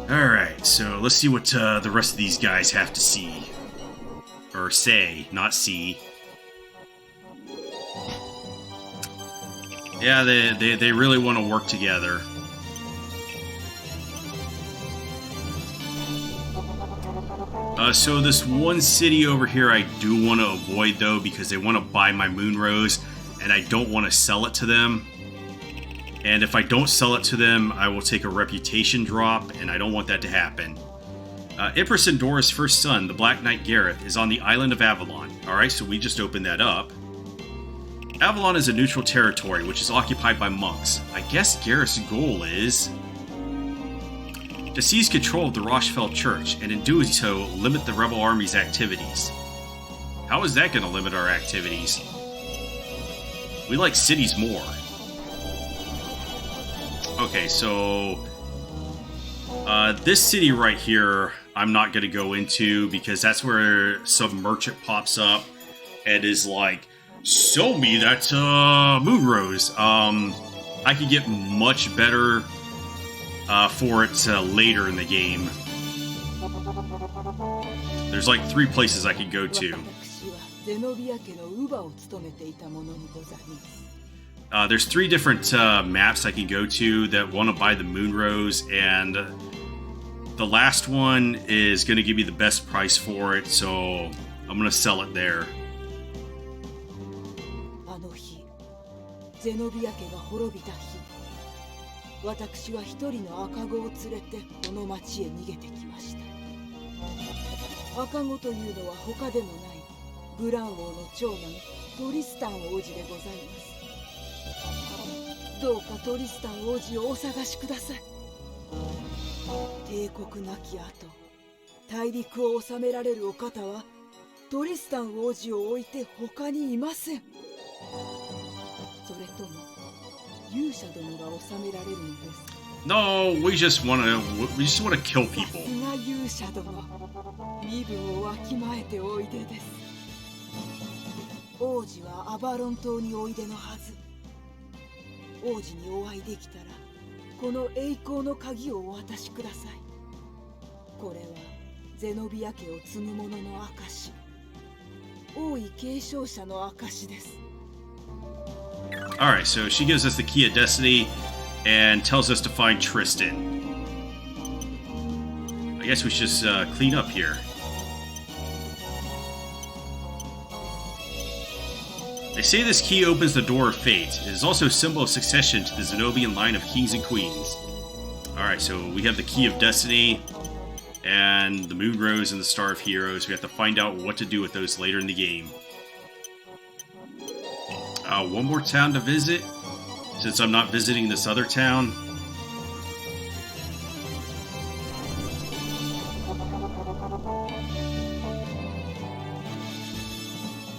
Alright, so let's see what the rest of these guys have to see. Or say, not see. Yeah, they really want to work together. So this one city over here I do want to avoid though, because they want to buy my moon rose, and I don't want to sell it to them. And if I don't sell it to them, I will take a reputation drop, and I don't want that to happen. Empress Endora's first son, the Black Knight Gareth, is on the island of Avalon. Alright, so we just opened that up. Avalon is a neutral territory, which is occupied by monks. I guess Gareth's goal is to seize control of the Rochefell Church, and in doing so, limit the rebel army's activities. How is that going to limit our activities? We like cities more. Okay, so this city right here, I'm not going to go into because that's where some merchant pops up and is like, "Sell me that moon rose." I could get much better for it later in the game. There's like 3 places I could go to. There's 3 different maps I can go to that want to buy the moon rose, and the last one is going to give me the best price for it, so I'm going to sell it there. ゼノビア家が滅びた日、私は一人の赤子を連れてこの町へ逃げてきました。赤子というのは他でもないブラン王の長男トリスタン王子でございます。どうかトリスタン王子をお探しください。帝国なき後、大陸を治められるお方はトリスタン王子を置いて他にいません。それとも勇者殿が治められるのです。No, we just want to kill people. さすが勇者殿、身分をわきまえておいでです。王子はアバロン島においでのはず。王子にお会いできたらこの栄光の鍵をお渡しください。これはゼノビア家を継ぐ者の証、王位継承者の証です。 Alright, so she gives us the key of destiny and tells us to find Tristan. I guess we should just clean up here. They say this key opens the door of fate. It is also a symbol of succession to the Xenobian line of kings and queens. Alright, so we have the key of destiny and the Moon Rose and the Star of Heroes. We have to find out what to do with those later in the game. One more town to visit, since I'm not visiting this other town.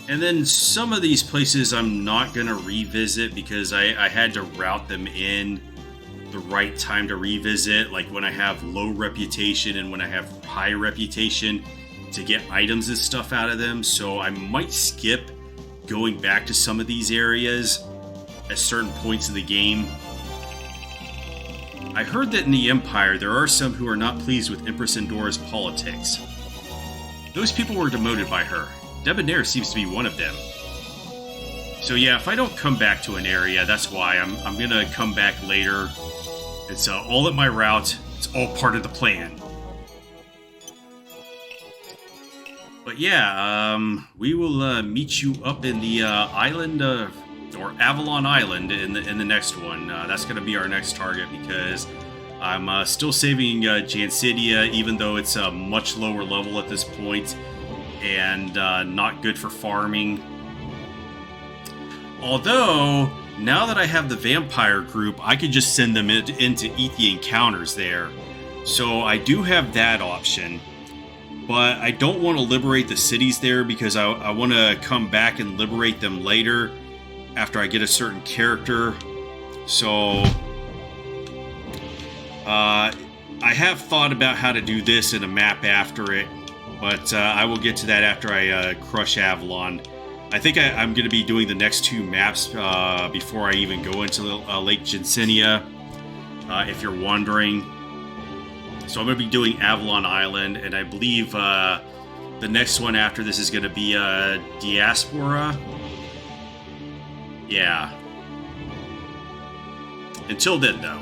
And then some of these places I'm not going to revisit because I had to route them in the right time to revisit, like when I have low reputation and when I have high reputation to get items and stuff out of them. So I might skip going back to some of these areas at certain points in the game. I heard that in the Empire there are some who are not pleased with Empress Endora's politics. Those people were demoted by her. Debonair seems to be one of them. So yeah, if I don't come back to an area, that's why. I'm gonna come back later. It's all at my route. It's all part of the plan. But yeah, we will meet you up in the island of, or Avalon Island in the next one. That's going to be our next target because I'm still saving Jansidia, even though it's a much lower level at this point and not good for farming. Although, now that I have the vampire group, I could just send them into eat the encounters there. So I do have that option. But I don't want to liberate the cities there because I want to come back and liberate them later after I get a certain character. So I have thought about how to do this in a map after it, but I will get to that after I crush Avalon. I think I'm going to be doing the next two maps before I even go into Lake Jansinia, if you're wondering. So I'm going to be doing Avalon Island, and I believe the next one after this is going to be Diaspora. Yeah. Until then, though,